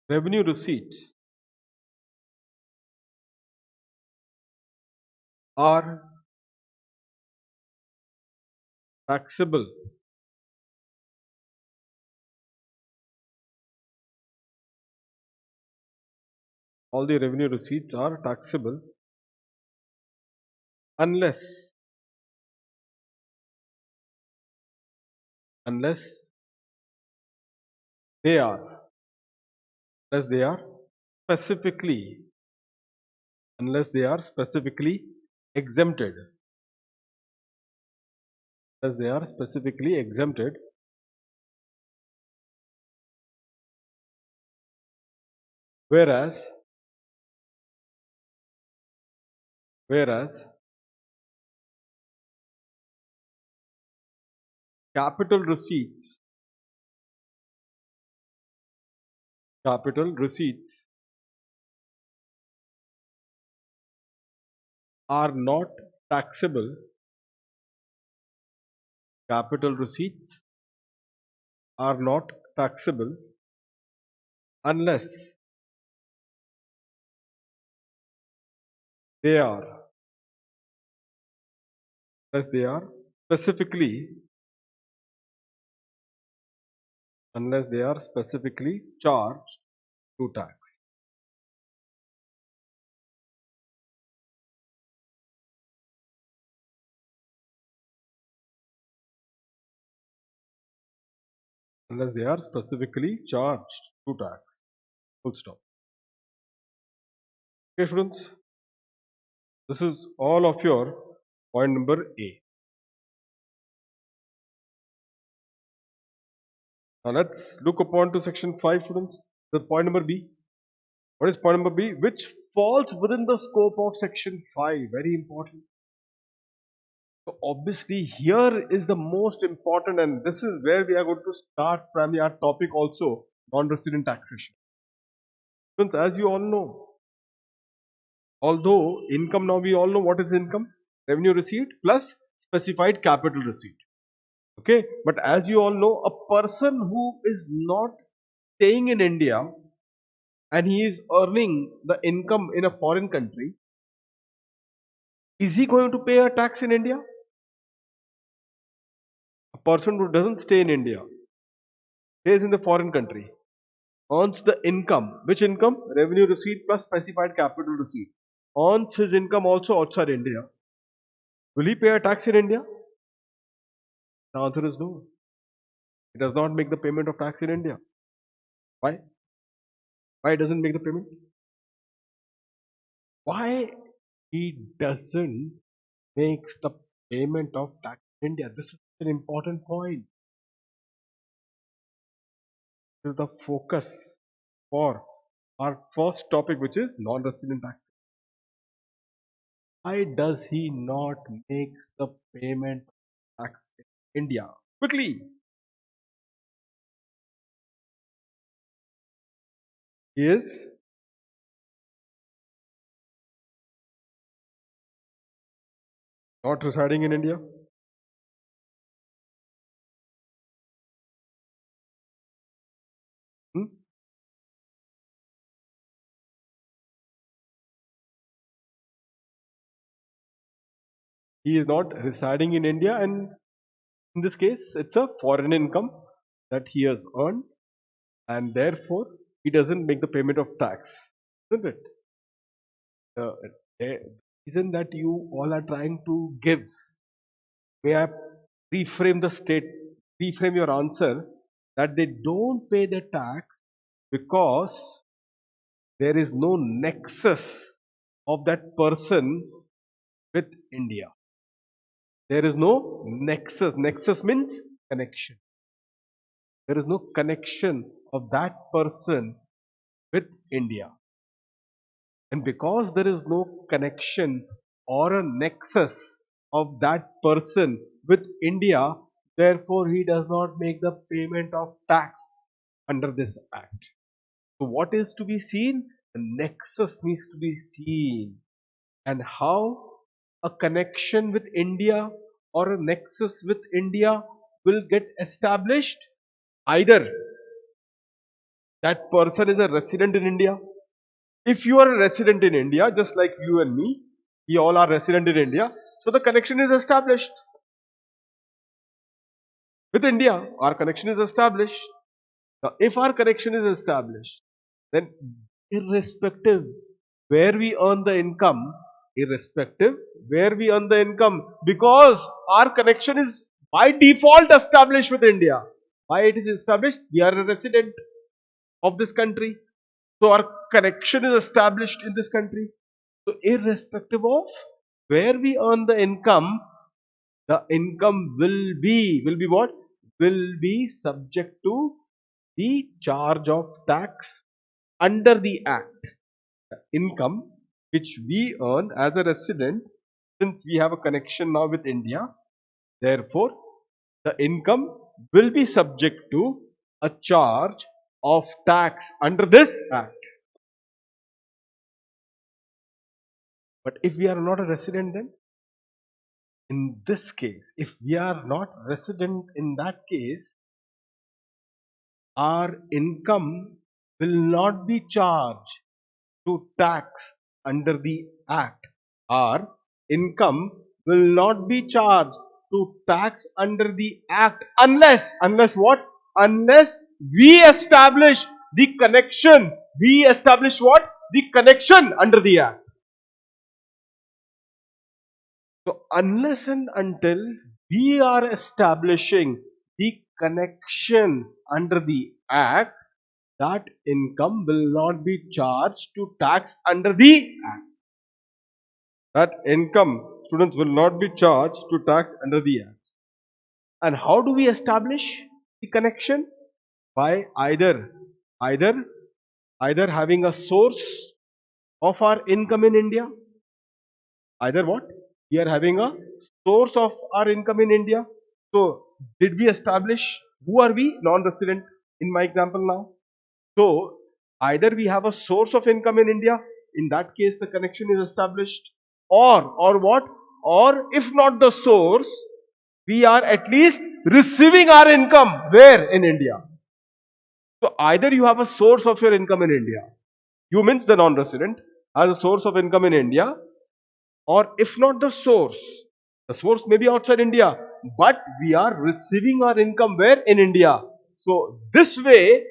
revenue receipts are taxable. All the revenue receipts are taxable unless unless they are unless they are specifically unless they are specifically exempted unless they are specifically exempted, whereas whereas capital receipts capital receipts are not taxable. Capital receipts are not taxable unless they are specifically charged to tax. Unless they are specifically charged to tax. Full stop. Okay, students, this is all of your point number A. Now let's look upon to section 5, students. The point number B. What is point number B? Which falls within the scope of section 5. Very important. So obviously here is the most important, and this is where we are going to start primarily our topic also, non-resident taxation. Students, as you all know, although income, now we all know what is income. Revenue receipt plus specified capital receipt. Okay, but as you all know, a person who is not staying in India and he is earning the income in a foreign country, is he going to pay a tax in India? A person who doesn't stay in India, stays in the foreign country, earns the income. Which income? Revenue receipt plus specified capital receipt. Earns his income also outside India. Will he pay a tax in India? The answer is no. He does not make the payment of tax in India. Why? Why doesn't make the payment? Why he doesn't makes the payment of tax in India? This is an important point. This is the focus for our first topic, which is non-resident tax. Why does he not makes the payment of tax in India? Quickly. He is not residing in India. Hmm? He is not residing in India, and in this case, it's a foreign income that he has earned, and therefore he doesn't make the payment of tax, isn't it? The reason that you all are trying to give, may I reframe your answer that they don't pay the tax because there is no nexus of that person with India. There is no nexus. Nexus means connection. There is no connection of that person with India. And because there is no connection or a nexus of that person with India, therefore he does not make the payment of tax under this act. So what is to be seen? The nexus needs to be seen. And how a connection with India or a nexus with India will get established? Either that person is a resident in India. If you are a resident in India, just like you and me, we all are resident in India, so the connection is established with India. Our connection is established. Now, if our connection is established, then irrespective where we earn the income, irrespective where we earn the income, because our connection is by default established with India. Why it is established? We are a resident of this country. So our connection is established in this country. So irrespective of where we earn the income will be what? Will be subject to the charge of tax under the act. The income which we earn as a resident, since we have a connection now with India, therefore the income will be subject to a charge of tax under this act. But if we are not a resident, then in this case, if we are not resident in that case, our income will not be charged to tax under the act. Our income will not be charged to tax under the act unless what? Unless we establish the connection. We establish what? The connection under the act. So unless and until we are establishing the connection under the act, that income will not be charged to tax under the act. That income, students, will not be charged to tax under the act. And how do we establish the connection? By either either having a source of our income in India. Either what? We are having a source of our income in India. So, did we establish who are we? Non-resident in my example now. So, either we have a source of income in India, in that case the connection is established, or what? Or if not the source, we are at least receiving our income where? In India. So, either you have a source of your income in India, you means the non-resident has a source of income in India, or if not the source may be outside India, but we are receiving our income where? In India. So this way,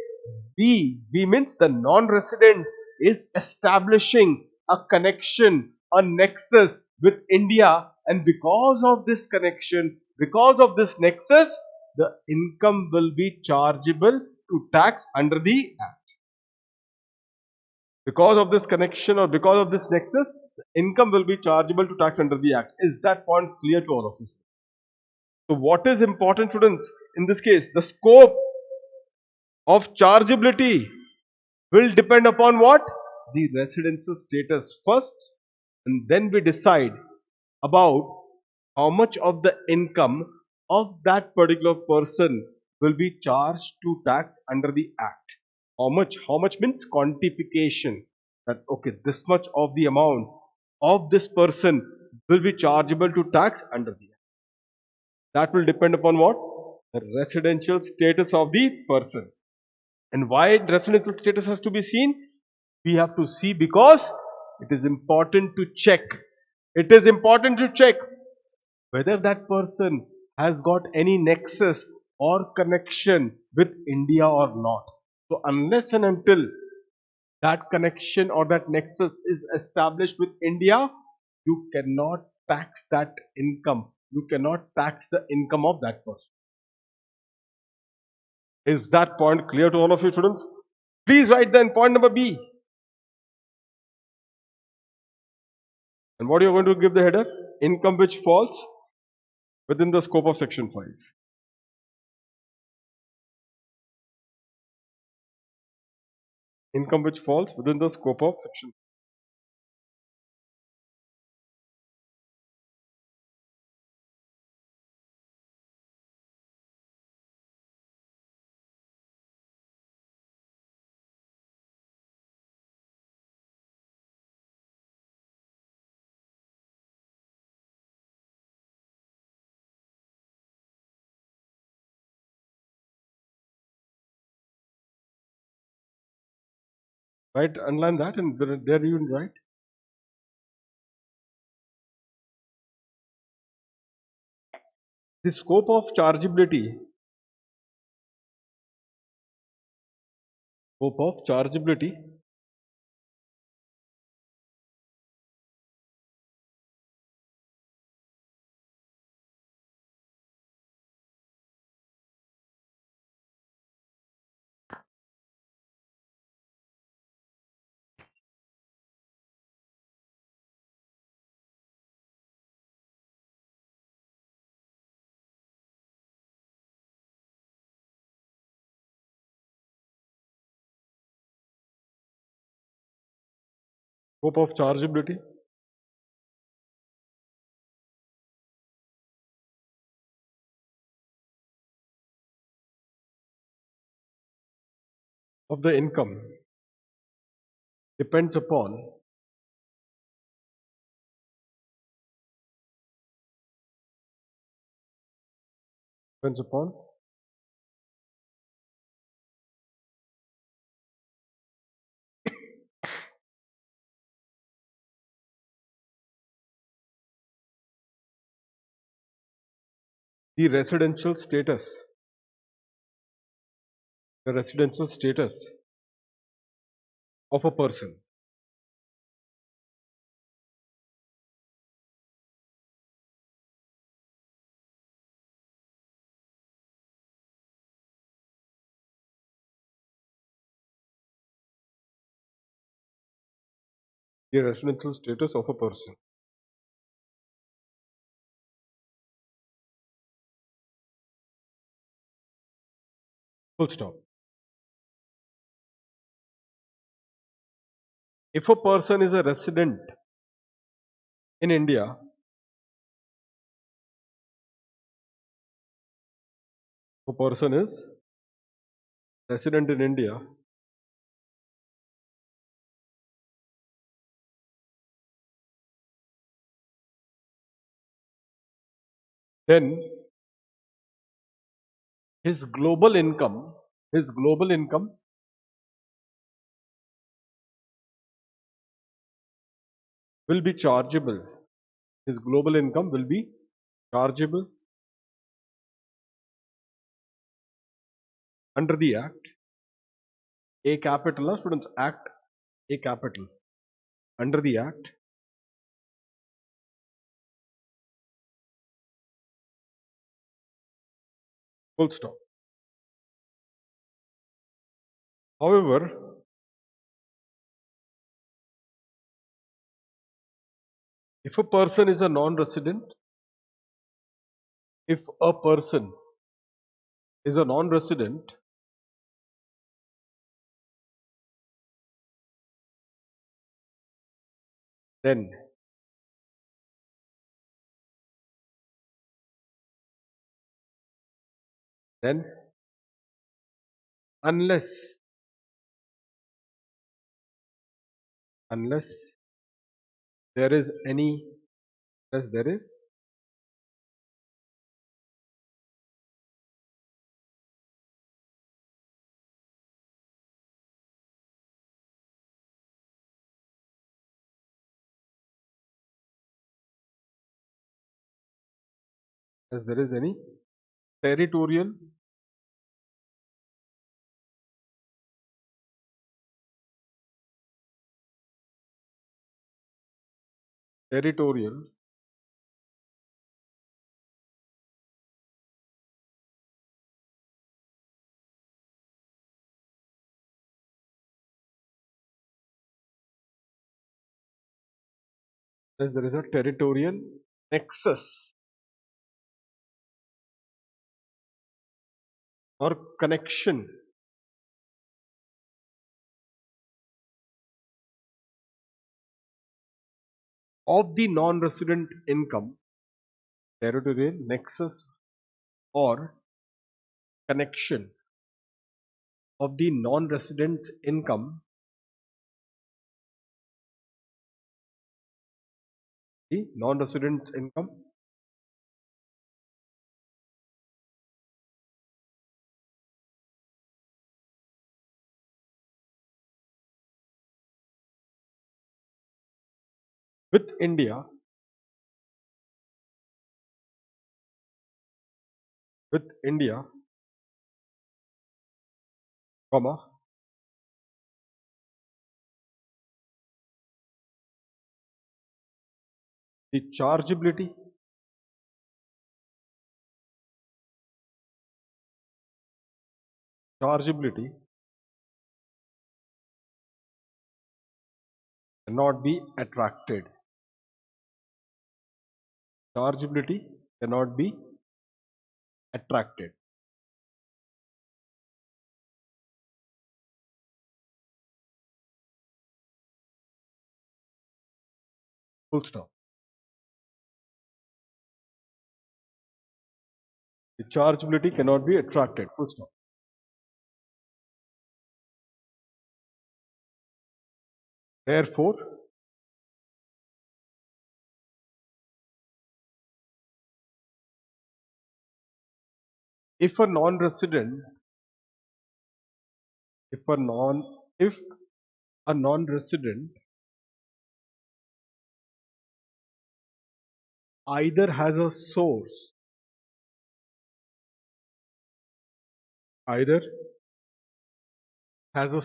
we means the non-resident is establishing a connection, a nexus with India, and because of this connection, because of this nexus, the income will be chargeable to tax under the act. Because of this connection or because of this nexus, the income will be chargeable to tax under the act. Is that point clear to all of you? So what is important, students, in this case? The scope of chargeability will depend upon what? The residential status first, and then we decide about how much of the income of that particular person will be charged to tax under the act. How much means quantification, that okay, this much of the amount of this person will be chargeable to tax under the act. That will depend upon what? The residential status of the person. And why residential status has to be seen? We have to see because it is important to check. It is important to check whether that person has got any nexus or connection with India or not. So unless and until that connection or that nexus is established with India, you cannot tax that income. You cannot tax the income of that person. Is that point clear to all of you, students? Please write then point number B. And what are you going to give the header? Income which falls within the scope of section 5. income which falls within the scope of section. Right? Underline that and there you write the scope of chargeability. Scope of chargeability scope of chargeability of the income depends upon depends upon the residential status of a person. The residential status of a person. Full stop. If a person is a resident in India, a person is resident in India, then his global income, his global income will be chargeable. His global income will be chargeable under the Act. A capital, students, Act A capital. Under the Act, full stop. However, if a person is a non-resident, if a person is a non-resident, then then unless unless there is any unless there is as there is any territorial territorial as there is a territorial nexus or connection of the non-resident income, territorial nexus or connection of the non-resident income, the non-resident income with India, with India, comma, the chargeability cannot be attracted. Chargeability cannot be attracted. Full stop. The chargeability cannot be attracted. Full stop. Therefore, if a non-resident, if a non, if a non-resident either has a source, either has a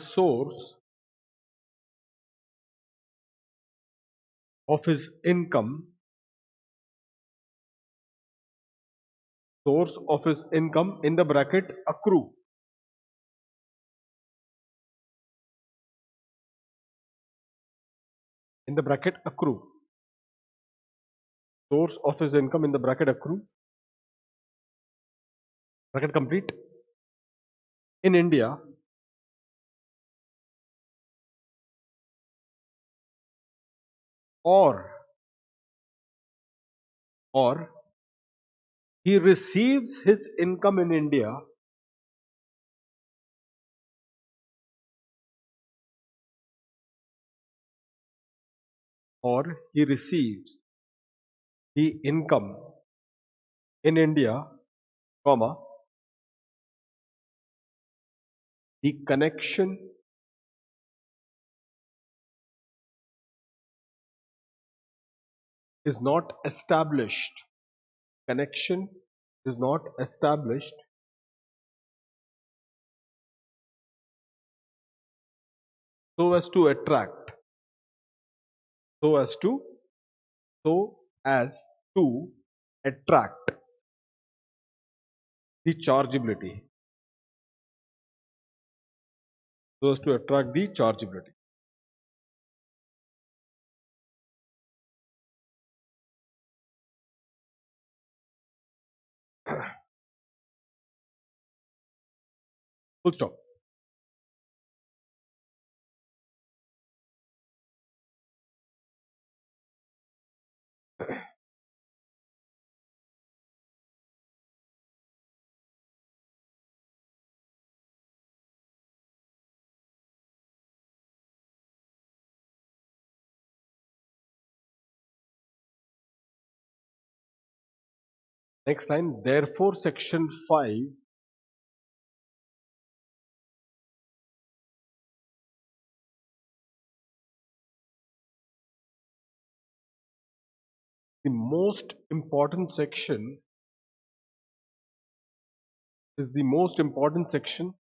of his income, source of his income in the bracket accrue, in the bracket accrue, source of his income in the bracket accrue, bracket complete, in India, or or he receives his income in India or he receives the income in India, comma, the connection is not established. Connection is not established so as to attract, so as to, so as to attract the chargeability, so as to attract the chargeability. Full stop. Next line, therefore section 5 the most important section is the most important section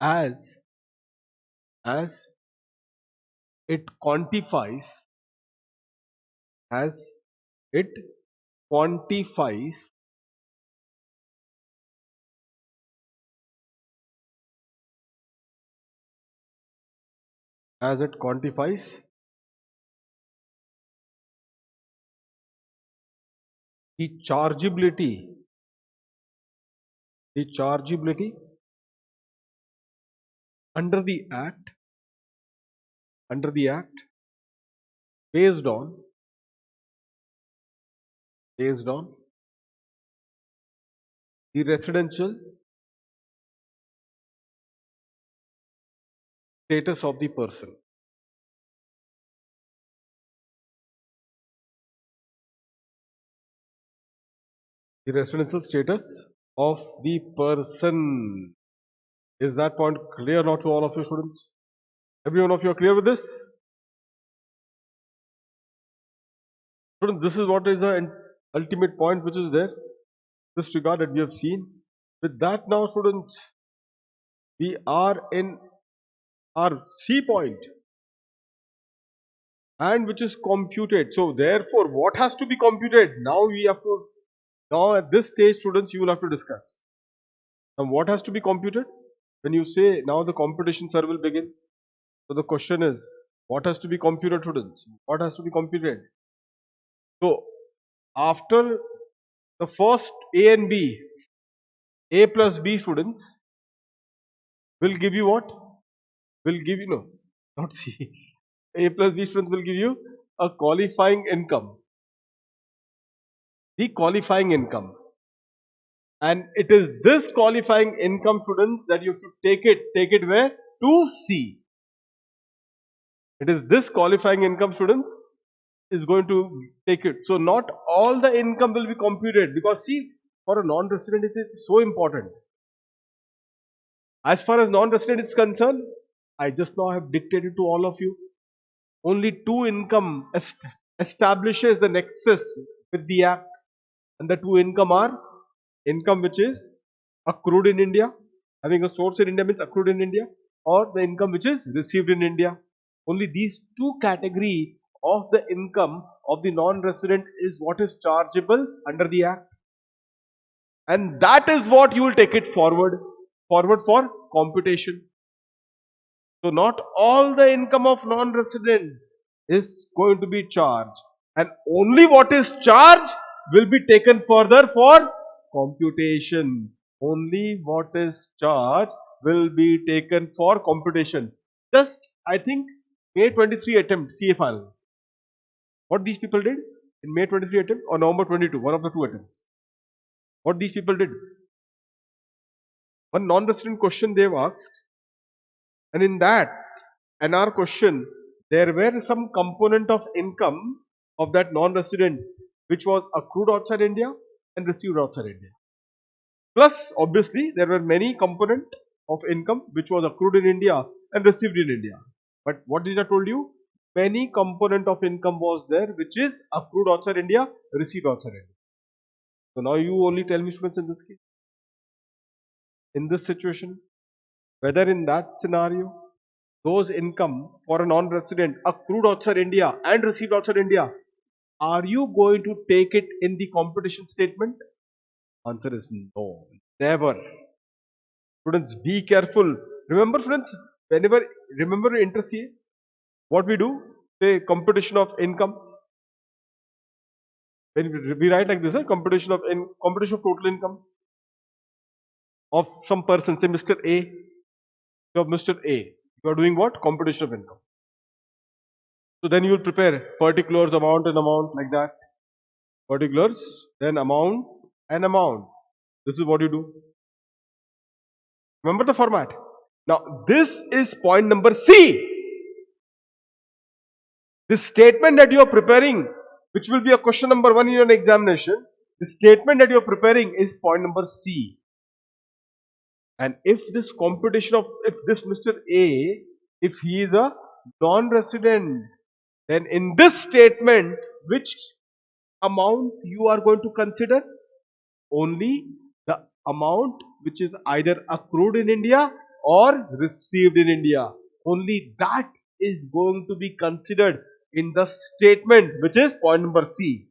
as it quantifies, as it quantifies as it quantifies the chargeability under the act, under the act, based on, based on the residential status of the person. The residential status of the person. Is that point clear not to all of you students? Every one of you are clear with this? Students, this is what is the ultimate point which is there. This regard that we have seen. With that now students, we are in our C point, and which is computed. So therefore, what has to be computed? Now we have to, now at this stage students, you will have to discuss. Now what has to be computed? When you say now the computation sir will begin. So the question is, what has to be computed students? What has to be computed? So after the first A and B, A plus B students will give you what? Will give you, no, not C. A plus B students will give you a qualifying income. The qualifying income. And it is this qualifying income students that you have to take it where? To C. It is this qualifying income students is going to take it. So not all the income will be computed, because see, for a non-resident it is so important. As far as non-resident is concerned, I just now have dictated to all of you. Only two income establishes the nexus with the act, and the two income are income which is accrued in India, having a source in India means accrued in India, or the income which is received in India. Only these two category of the income of the non-resident is what is chargeable under the act, and that is what you will take it forward for computation. So not all the income of non-resident is going to be charged, and only what is charged will be taken further for computation. Only what is charged will be taken for computation. Just I think May 23 attempt CA final. What these people did in May 23 attempt or November 22, one of the two attempts. What these people did? One non-resident question they have asked, and in that NR question, there were some component of income of that non-resident which was accrued outside India and received outside India. Plus, obviously, there were many component of income which was accrued in India and received in India. But what did I told you? Many component of income was there which is accrued outside India, received outside India. So now you only tell me students in this case, in this situation, whether in that scenario, those income for a non-resident accrued outside India and received outside India, are you going to take it in the competition statement? Answer is no, never. Students, be careful. Remember students, remember inter CA, what we do? Say competition of income. When we write like this, competition of total income of some person, say Mr. A, of Mr. A. You are doing what? Computation of income. So then you will prepare particulars, amount and amount, like that. Particulars, then amount and amount. This is what you do. Remember the format. Now this is point number C. This statement that you are preparing, which will be a question number 1 in your examination, the statement that you are preparing is point number C. And if this computation of, if this Mr. A, if he is a non-resident, then in this statement, which amount you are going to consider? Only the amount which is either accrued in India or received in India. Only that is going to be considered in the statement, which is point number C.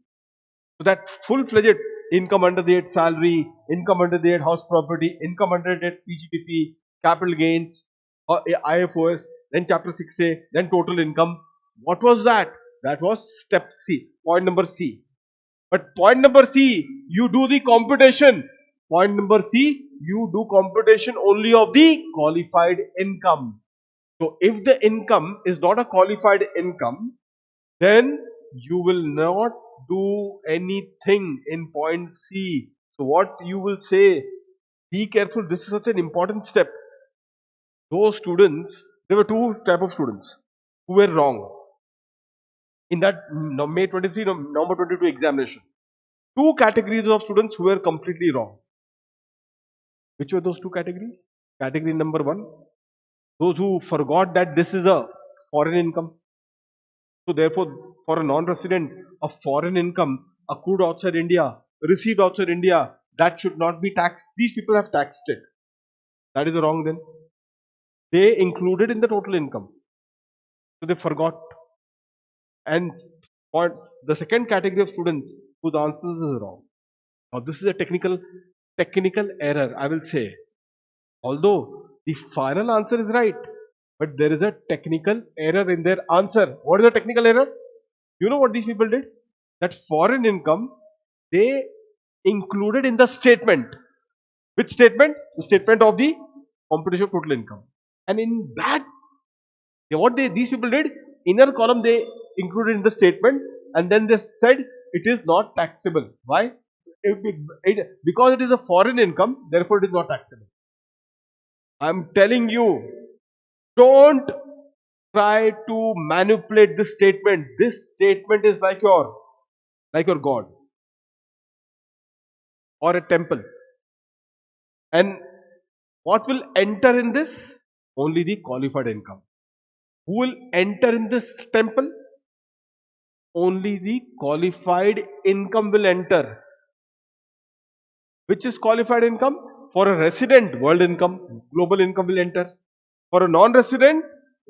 So that full-fledged income under the head salary, income under the head house property, income under the head PGPP, capital gains, or IFOS, then chapter 6A, then total income. What was that? That was step C, point number C. But point number C, you do the computation Point number C, you do computation only of the qualified income. So if the income is not a qualified income, then you will not do anything in point C. So what you will say, be careful, this is such an important step. Those students, there were two type of students who were wrong in that May 23, November 22 examination. Two categories of students who were completely wrong. Which were those two categories? Category number one, those who forgot that this is a foreign income. So therefore, for a non-resident, a foreign income accrued outside India, received outside India, that should not be taxed. These people have taxed it. That is wrong then. They included in the total income. So they forgot. And for the second category of students whose answers is wrong. Now this is a technical error, I will say. Although the final answer is right, but there is a technical error in their answer. What is the technical error? You know what these people did? That foreign income they included in the statement. Which statement? The statement of the computation of total income. And in that, these people did, inner column they included in the statement, and then they said it is not taxable. Why? Because it is a foreign income, therefore it is not taxable. I'm telling you, don't try to manipulate this statement. This statement is like your God or a temple. And what will enter in this? Only the qualified income. Who will enter in this temple? Only the qualified income will enter. Which is qualified income? For a resident, world income, global income will enter. For a non-resident,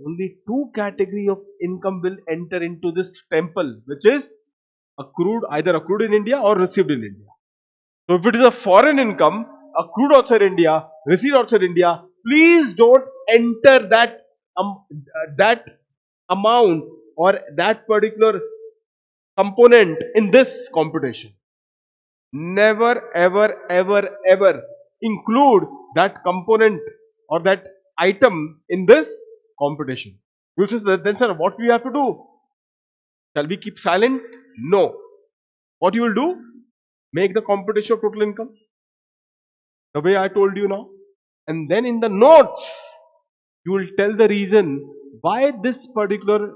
only two category of income will enter into this temple, which is either accrued in India or received in India. So if it is a foreign income, accrued outside India, received outside India, please don't enter that amount or that particular component in this computation. Never ever ever ever include that component or that item in this computation. You say, then sir, what we have to do? Shall we keep silent? No. What you will do? Make the computation of total income the way I told you now. And then in the notes, you will tell the reason why this particular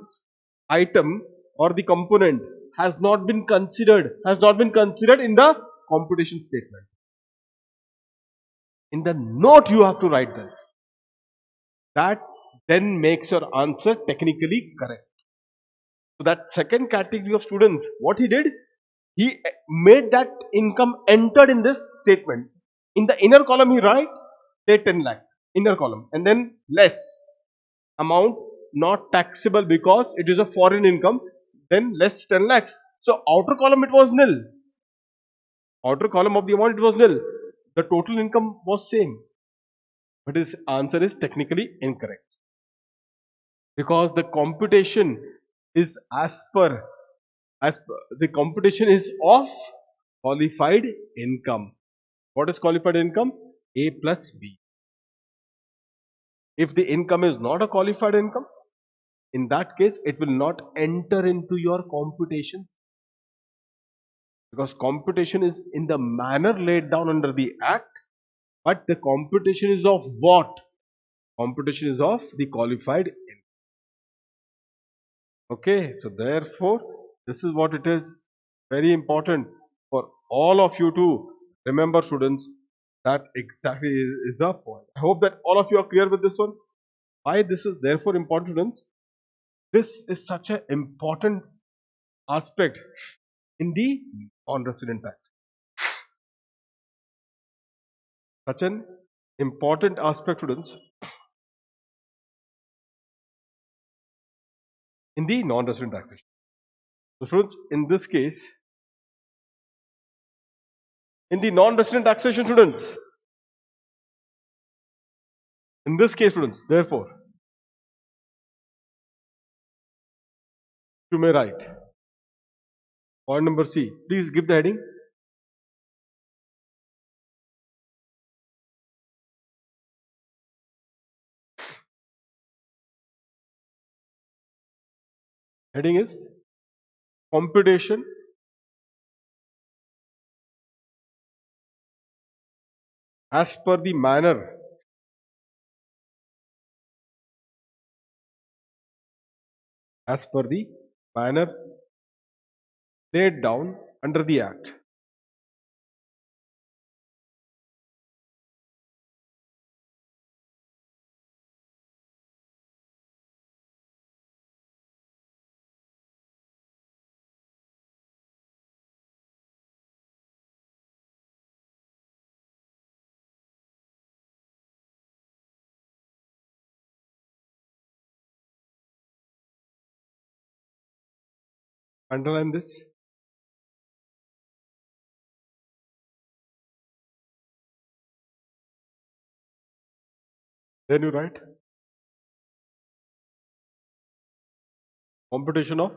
item or the component has not been considered in the computation statement. In the note you have to write this. That then makes your answer technically correct. So that second category of students, what he did, he made that income entered in this statement. In the inner column he write say 10 lakh, inner column, and then less amount not taxable because it is a foreign income, then less 10 lakhs. So outer column it was nil. Outer column of the amount it was nil. The total income was same. But his answer is technically incorrect. Because the computation is the computation is of qualified income. What is qualified income? A plus B. If the income is not a qualified income, in that case it will not enter into your computations, because computation is in the manner laid down under the act, but the computation is of what? Computation is of the qualified income. Okay, so therefore this is what it is. Very important for all of you to remember, students. That exactly is the point. I hope that all of you are clear with this one. Why this is therefore important, students? This is such an important aspect in the non-resident act. Such an important aspect, students, in the non-resident taxation. So students, in this case, in the non-resident taxation, students, in this case, students, therefore, you may write point number C. Please give the heading. Heading is computation as per the manner manner laid down under the Act. Underline this. Then you write computation of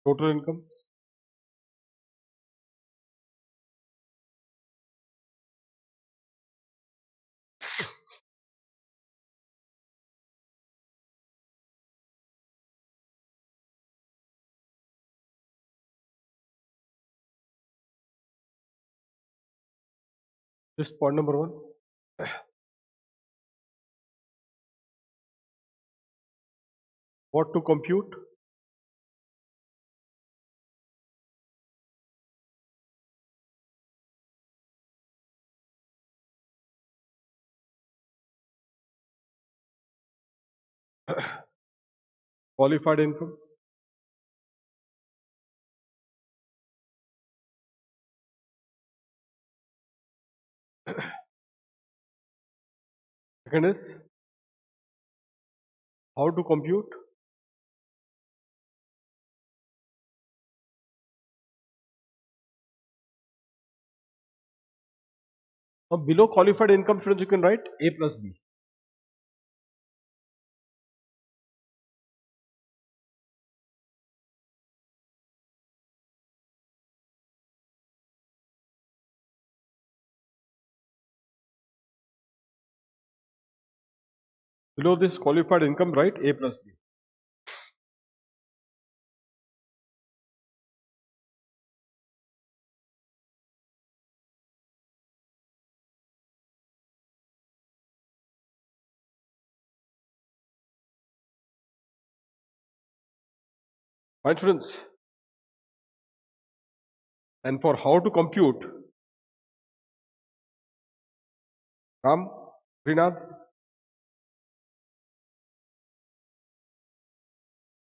total income Just point number one. What to compute? Qualified income. Second is how to compute now below qualified income. Students, you can write A plus B. Below this qualified income, write A plus B. Fine, students. And for how to compute, Ram, Rinath,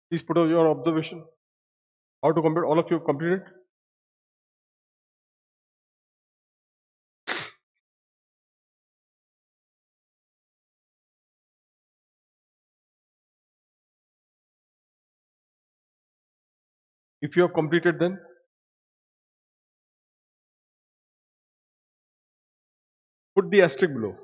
please put out your observation. How to compute? All of you have completed. If you have completed, then put the asterisk below.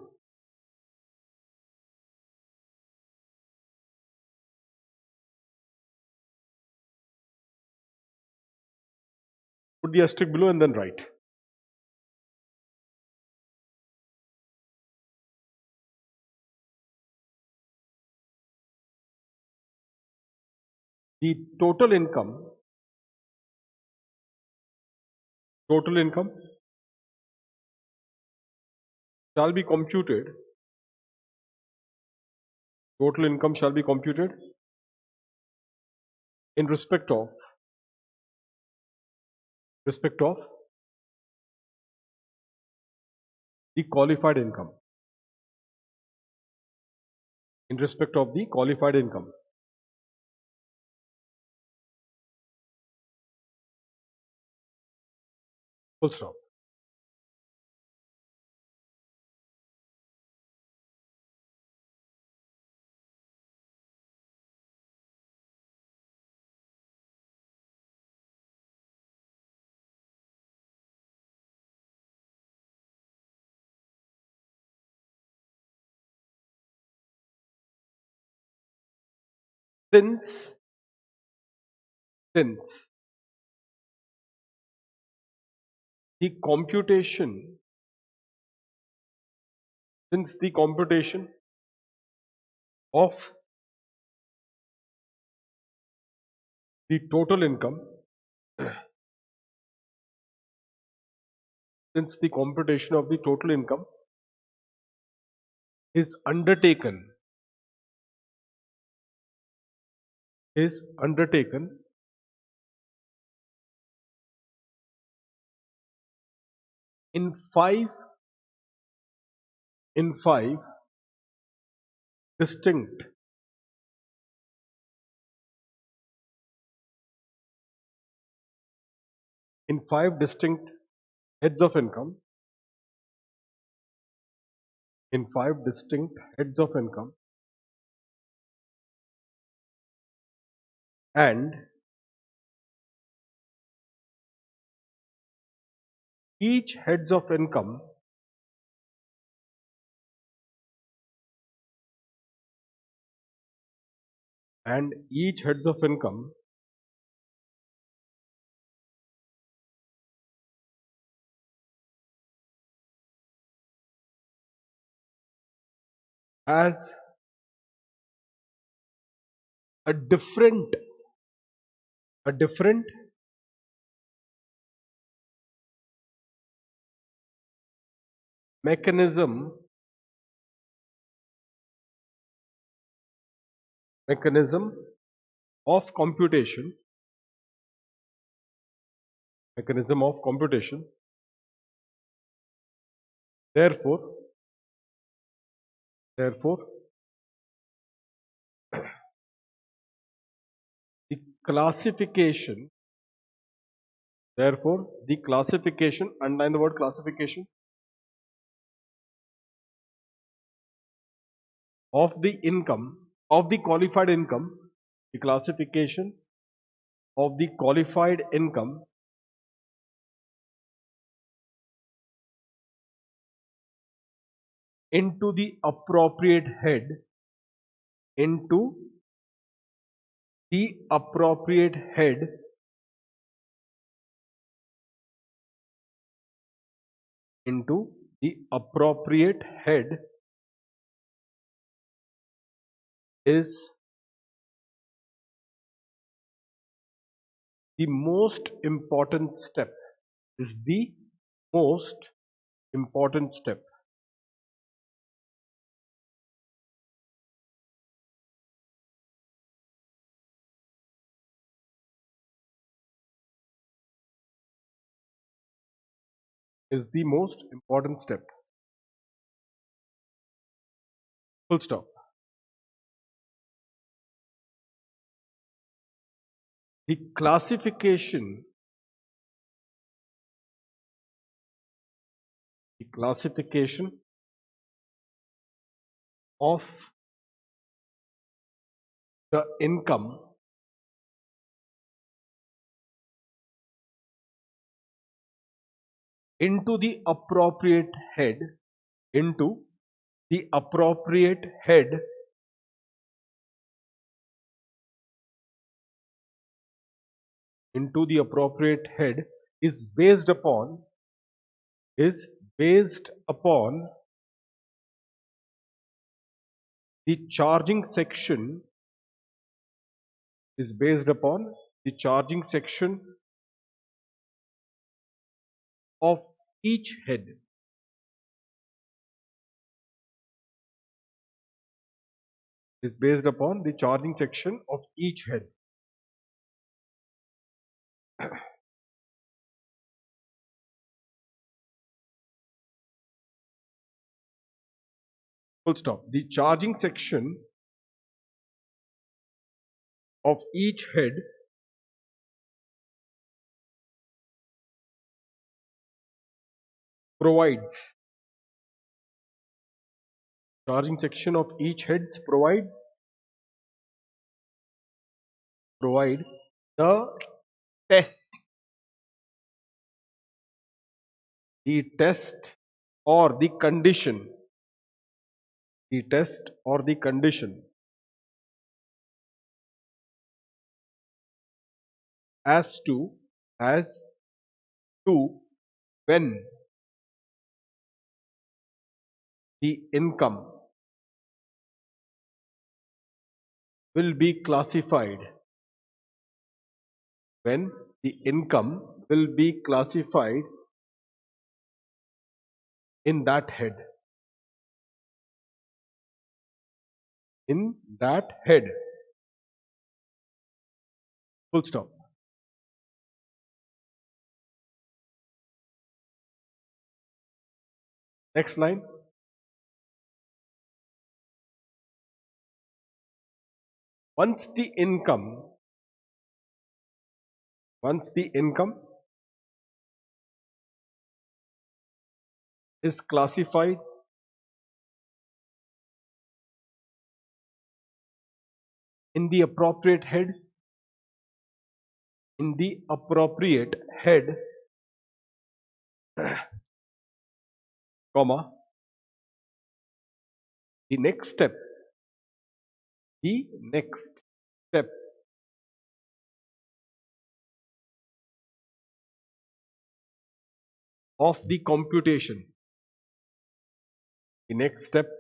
Put the asterisk below and then write. The total income shall be computed. Total income shall be computed in respect of the qualified income. In respect of the qualified income. Full stop. Since the computation of the total income, since the computation of the total income is undertaken in five distinct heads of income, and each heads of income has a different mechanism of computation. Therefore, the classification, underline the word classification, of the income, of the qualified income, the classification of the qualified income into the appropriate head, into the appropriate head is the most important step, is the most important step. Is the most important step. Full stop. The classification of the income into the appropriate head, is based upon the charging section, of each head. Is based upon the charging section of each head. Full stop. The charging section of each head provides provide the test or the condition as to when the income will be classified when the income will be classified in that head. In that head. Full stop. Next line. Once the income is classified in the appropriate head, comma, the next step of the computation, the next step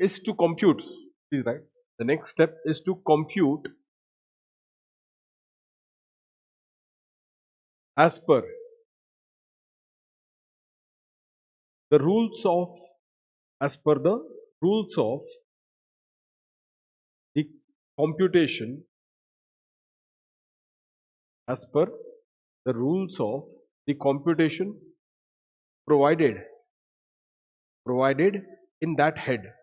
is to compute, please write, the next step is to compute as per the rules of the computation, as per the rules of the computation provided in that head.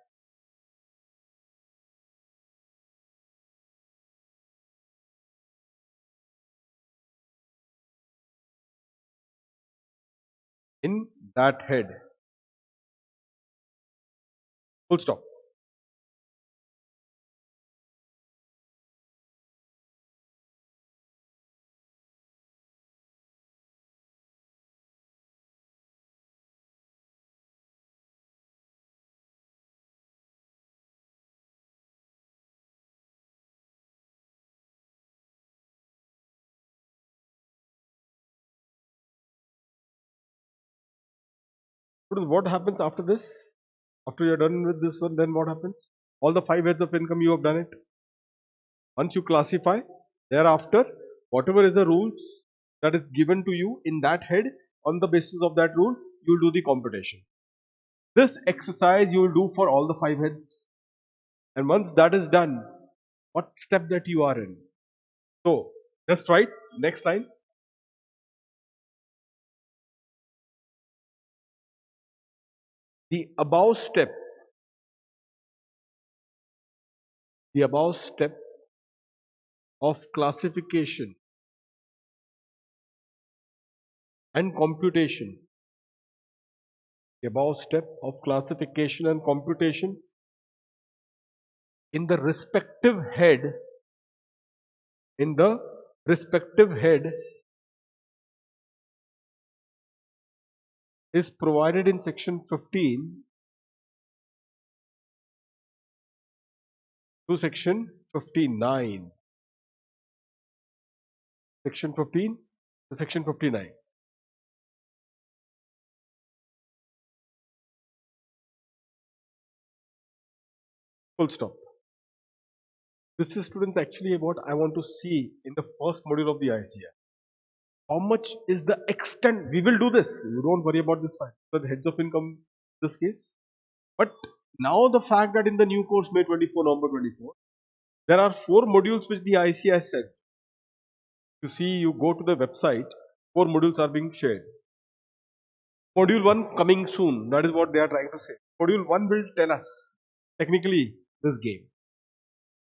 In that head. Full stop. What happens after this? After you're done with this one, then what happens? All the 5 heads of income, you have done it. Once you classify, thereafter, whatever is the rules that is given to you in that head, on the basis of that rule, you will do the computation. This exercise you will do for all the 5 heads. And once that is done, what step that you are in? So, just write, next line. The above step of classification and computation, the above step of classification and computation in the respective head, is provided in section 15 to section 59. Section 15 to section 59. Full stop. This is, students, actually what I want to see in the first module of the ICI. How much is the extent? We will do this. You don't worry about this fact. So the heads of income in this case. But now the fact that in the new course, May 24, November 24, there are 4 modules which the ICI has said. You see, you go to the website, 4 modules are being shared. Module 1 coming soon. That is what they are trying to say. Module 1 will tell us technically this game.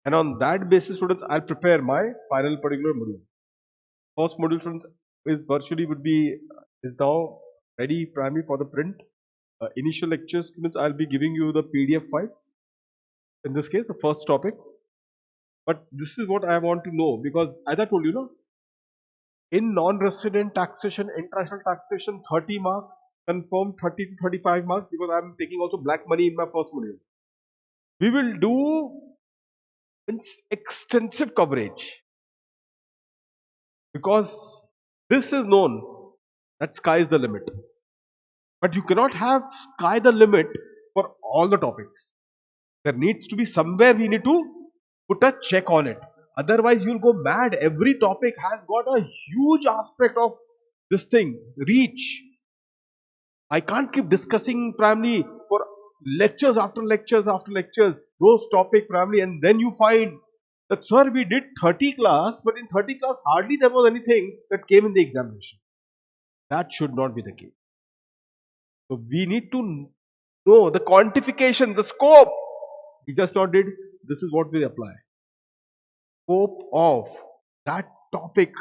And on that basis, students, I'll prepare my final particular module. First module, students, is now ready primary for the print. Initial lectures, students, I'll be giving you the PDF file. In this case, the first topic. But this is what I want to know, because as I told you, no, in non-resident taxation, international taxation, 30 marks, confirmed 30 to 35 marks, because I'm taking also black money in my first module. We will do extensive coverage, because this is known that sky is the limit. But you cannot have sky the limit for all the topics. There needs to be somewhere we need to Put a check on it. Otherwise, you'll go mad. Every topic has got a huge aspect of this thing, reach. I can't keep discussing primarily for lectures after lectures after lectures, those topic primarily, and then you find that, sir, we did 30 class, but in 30 class, hardly there was anything that came in the examination. That should not be the case. So we need to know the quantification, the scope. We just not did, this is what we apply. Scope of that topic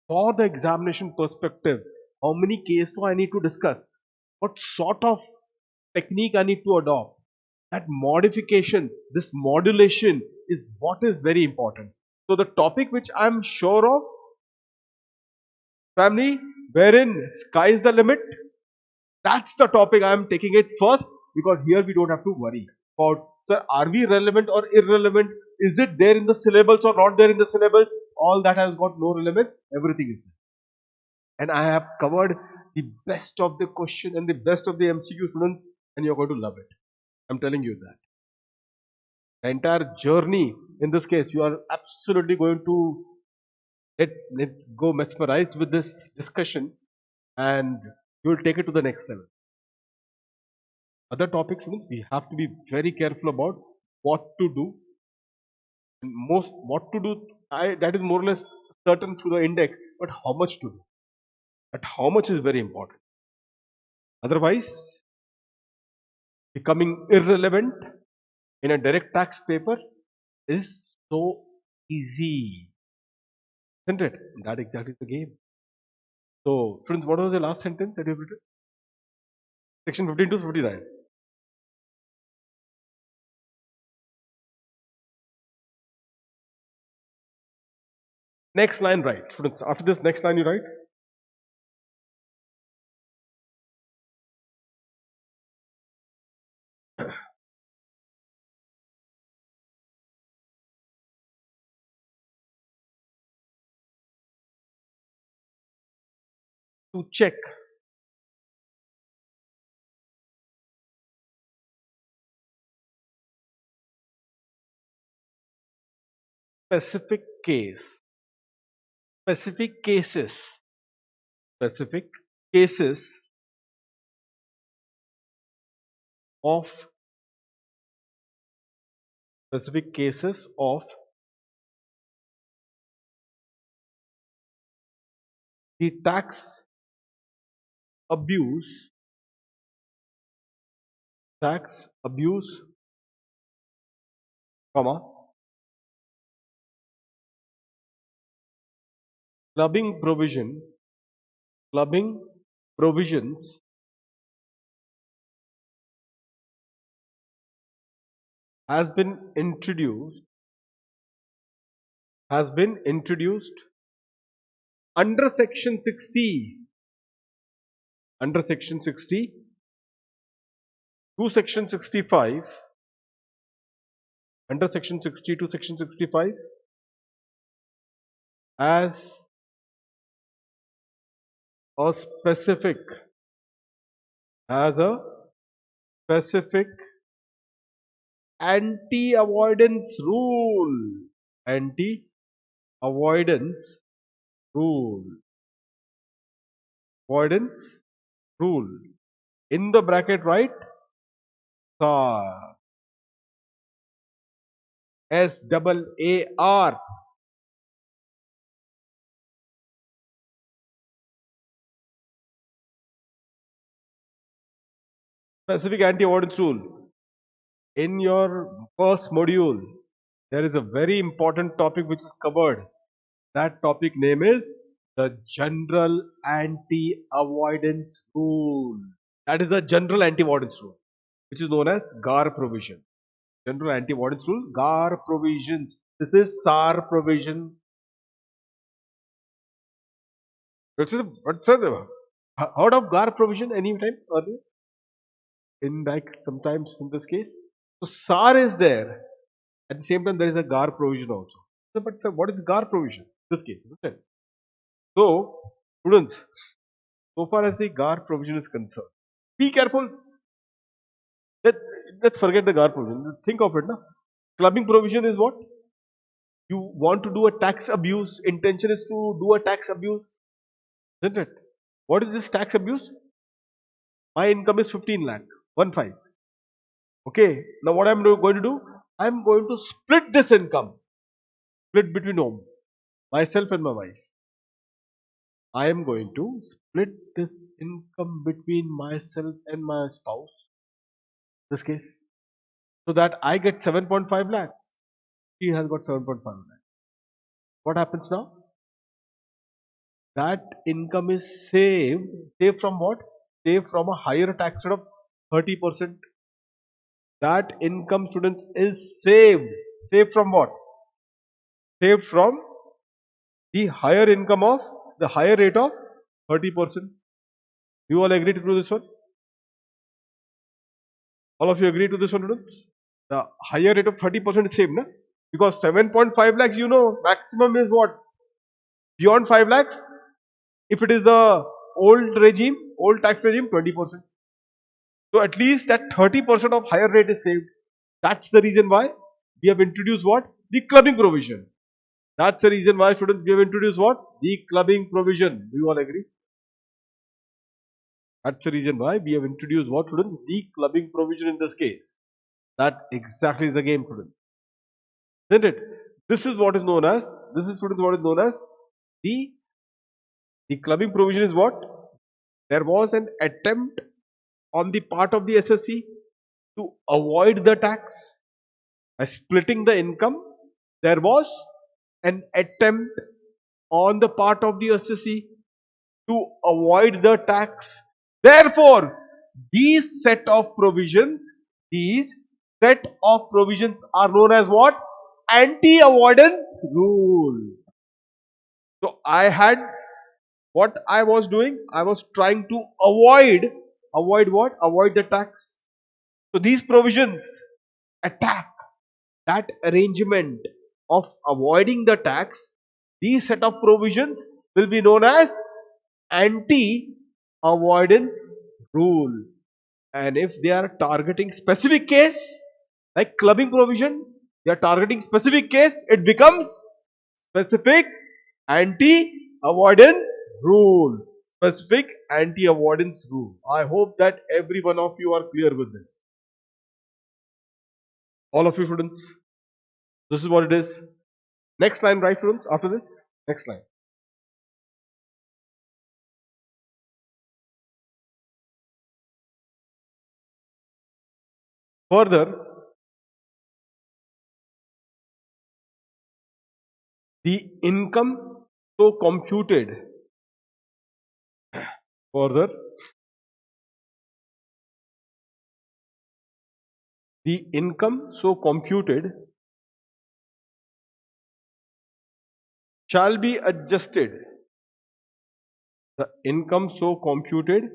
for the examination perspective. How many case law I need to discuss? What sort of technique I need to adopt? That modification, this modulation is what is very important. So the topic which I'm sure of, family, wherein sky is the limit, that's the topic I'm taking it first, because here we don't have to worry about, sir, are we relevant or irrelevant? Is it there in the syllabus or not there in the syllabus? All that has got no relevance. Everything is there. And I have covered the best of the question and the best of the MCQ students, and you're going to love it. I'm telling you that. The entire journey, in this case, you are absolutely going to let's go mesmerized with this discussion, and you will take it to the next level. Other topics, we have to be very careful about what to do. And most what to do, that is more or less certain through the index, but how much to do. That how much is very important. Otherwise, becoming irrelevant in a direct tax paper is so easy, isn't it? That exactly is the game. So, students, what was the last sentence that you have written? Section 15 to 59. Next line, write. Students, after this, next line you write. To check specific case, specific cases, specific cases of specific cases of the abuse, tax abuse, comma, clubbing provision, clubbing provisions has been introduced, under section 60, under section 60 to section 65, under section 60 to section 65, as a specific, as a specific anti-avoidance rule, anti-avoidance rule, avoidance rule. In the bracket, write SAR, SAAR. Specific anti-avoidance rule. In your first module, there is a very important topic which is covered. That topic name is the general anti-avoidance rule. That is the general anti-avoidance rule, which is known as GAR provision. General anti-avoidance rule, GAR provisions. This is SAR provision. What's heard of GAR provision any time earlier? In like sometimes in this case. So SAR is there. At the same time, there is a GAR provision also. So, but sir, what is GAR provision? This case, isn't it? So, students, so far as the GAR provision is concerned, be careful. Let, let's forget the GAR provision. Think of it now. Clubbing provision is what? You want to do a tax abuse. Intention is to do a tax abuse, isn't it? What is this tax abuse? My income is 15 lakh, 1 5. Okay, now what I'm going to do? I'm going to split this income, split between whom? Myself and my wife. I am going to split this income between myself and my spouse, this case, so that I get 7.5 lakhs. She has got 7.5 lakhs. What happens now? That income is saved. Saved from what? Saved from a higher tax rate of 30%. That income, students, is saved. Saved from what? Saved from the higher income of the higher rate of 30%. You all agree to do this one? All of you agree to this one, students? The higher rate of 30% is saved, na? Because 7.5 lakhs, maximum is what? Beyond 5 lakhs, if it is the old regime, old tax regime, 20%. So at least that 30% of higher rate is saved. That's the reason why we have introduced what? The clubbing provision. That's the reason why, students, we have introduced what? The clubbing provision. Do you all agree? That's the reason why we have introduced what, students? The clubbing provision in this case. That exactly is the game, students. Isn't it? This is what is known as, students, what is known as the, the clubbing provision is what? There was an attempt on the part of the SSC to avoid the tax by splitting the income. There was an attempt on the part of the SSC to avoid the tax. Therefore, these set of provisions are known as what? Anti-avoidance rule. So what I was doing? I was trying to avoid what? Avoid the tax. So these provisions attack that arrangement of avoiding the tax. These set of provisions will be known as anti-avoidance rule. And if they are targeting specific case, like clubbing provision, they are targeting specific case, it becomes specific anti-avoidance rule. Specific anti-avoidance rule. I hope that every one of you are clear with this. All of you students, this is what it is. Next line, right, students? After this, next line. Further, the income so computed. Further, the income so computed shall be adjusted. The income so computed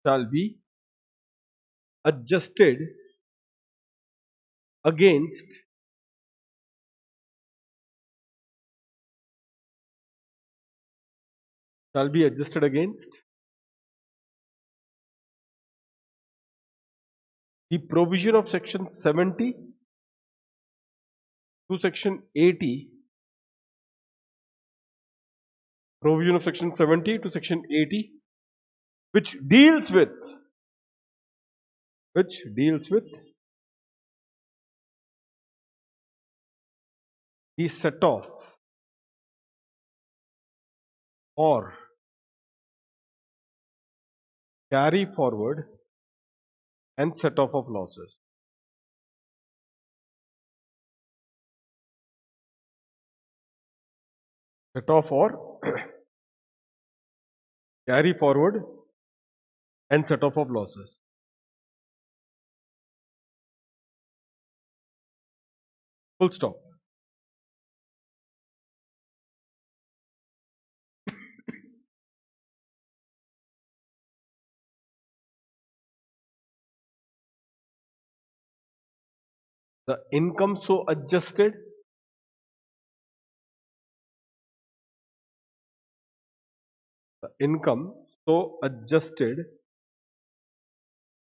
shall be adjusted against the provision of section 70 to section 80. Provision of section 70 to section 80, which deals with the set off or carry forward and set off of losses. Set off or carry forward and set off of losses. Full stop. The income so adjusted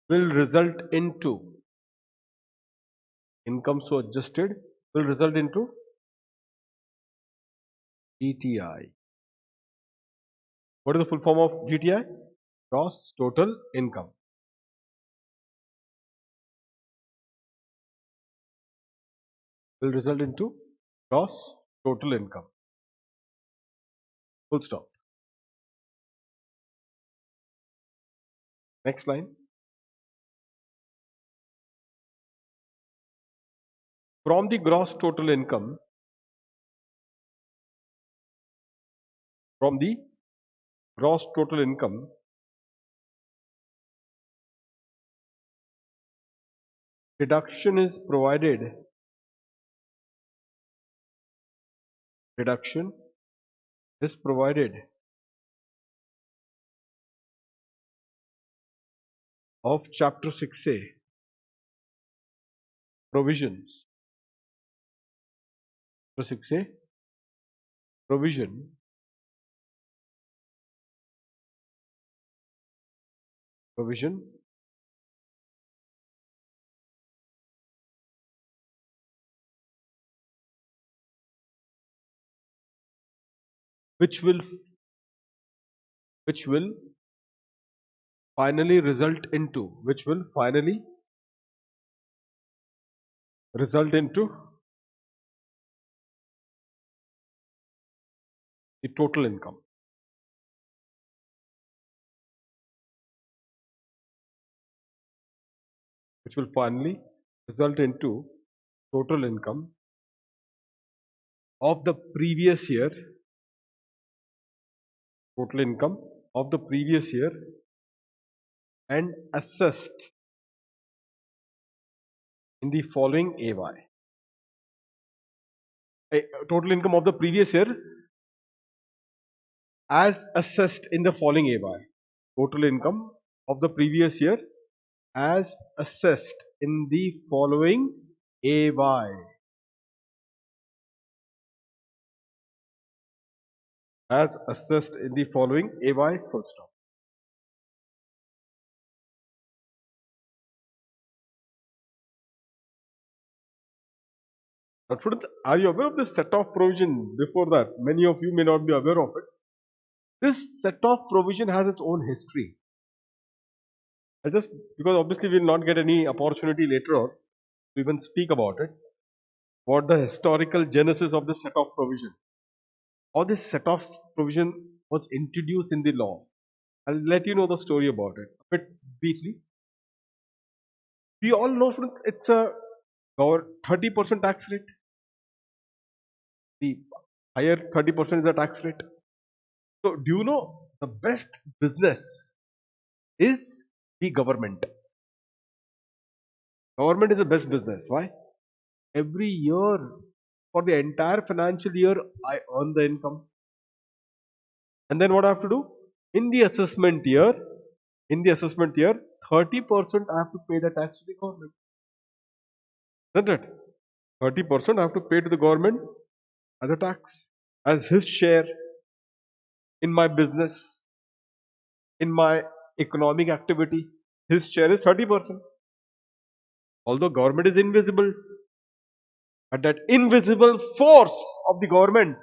will result into income so adjusted will result into GTI. What is the full form of GTI? Gross total income. Will result into gross total income. Full stop. Next line. From the gross total income, from the gross total income, deduction is provided. Deduction is provided of Chapter 6A provisions. Chapter 6A provision which will finally result into the total income. Which will finally result into total income of the previous year. Total income of the previous year and assessed in the following AY. Total income of the previous year as assessed in the following AY. Total income of the previous year as assessed in the following AY. As assessed in the following AY, full stop. Now students, are you aware of this set of provision? Before that, many of you may not be aware of it. This set of provision has its own history. Because obviously we will not get any opportunity later on to even speak about it. What the historical genesis of this set of provision. How this set of provision was introduced in the law. I'll let you know the story about it a bit briefly. We all know students, it's a 30% tax rate. The higher 30% is the tax rate. So do you know the best business is the government? Government is the best business. Why? Every year, for the entire financial year, I earn the income. And then what I have to do? In the assessment year, 30% I have to pay the tax to the government. Isn't it? 30% I have to pay to the government as a tax, as his share in my business, in my economic activity. His share is 30%. Although government is invisible, but that invisible force of the government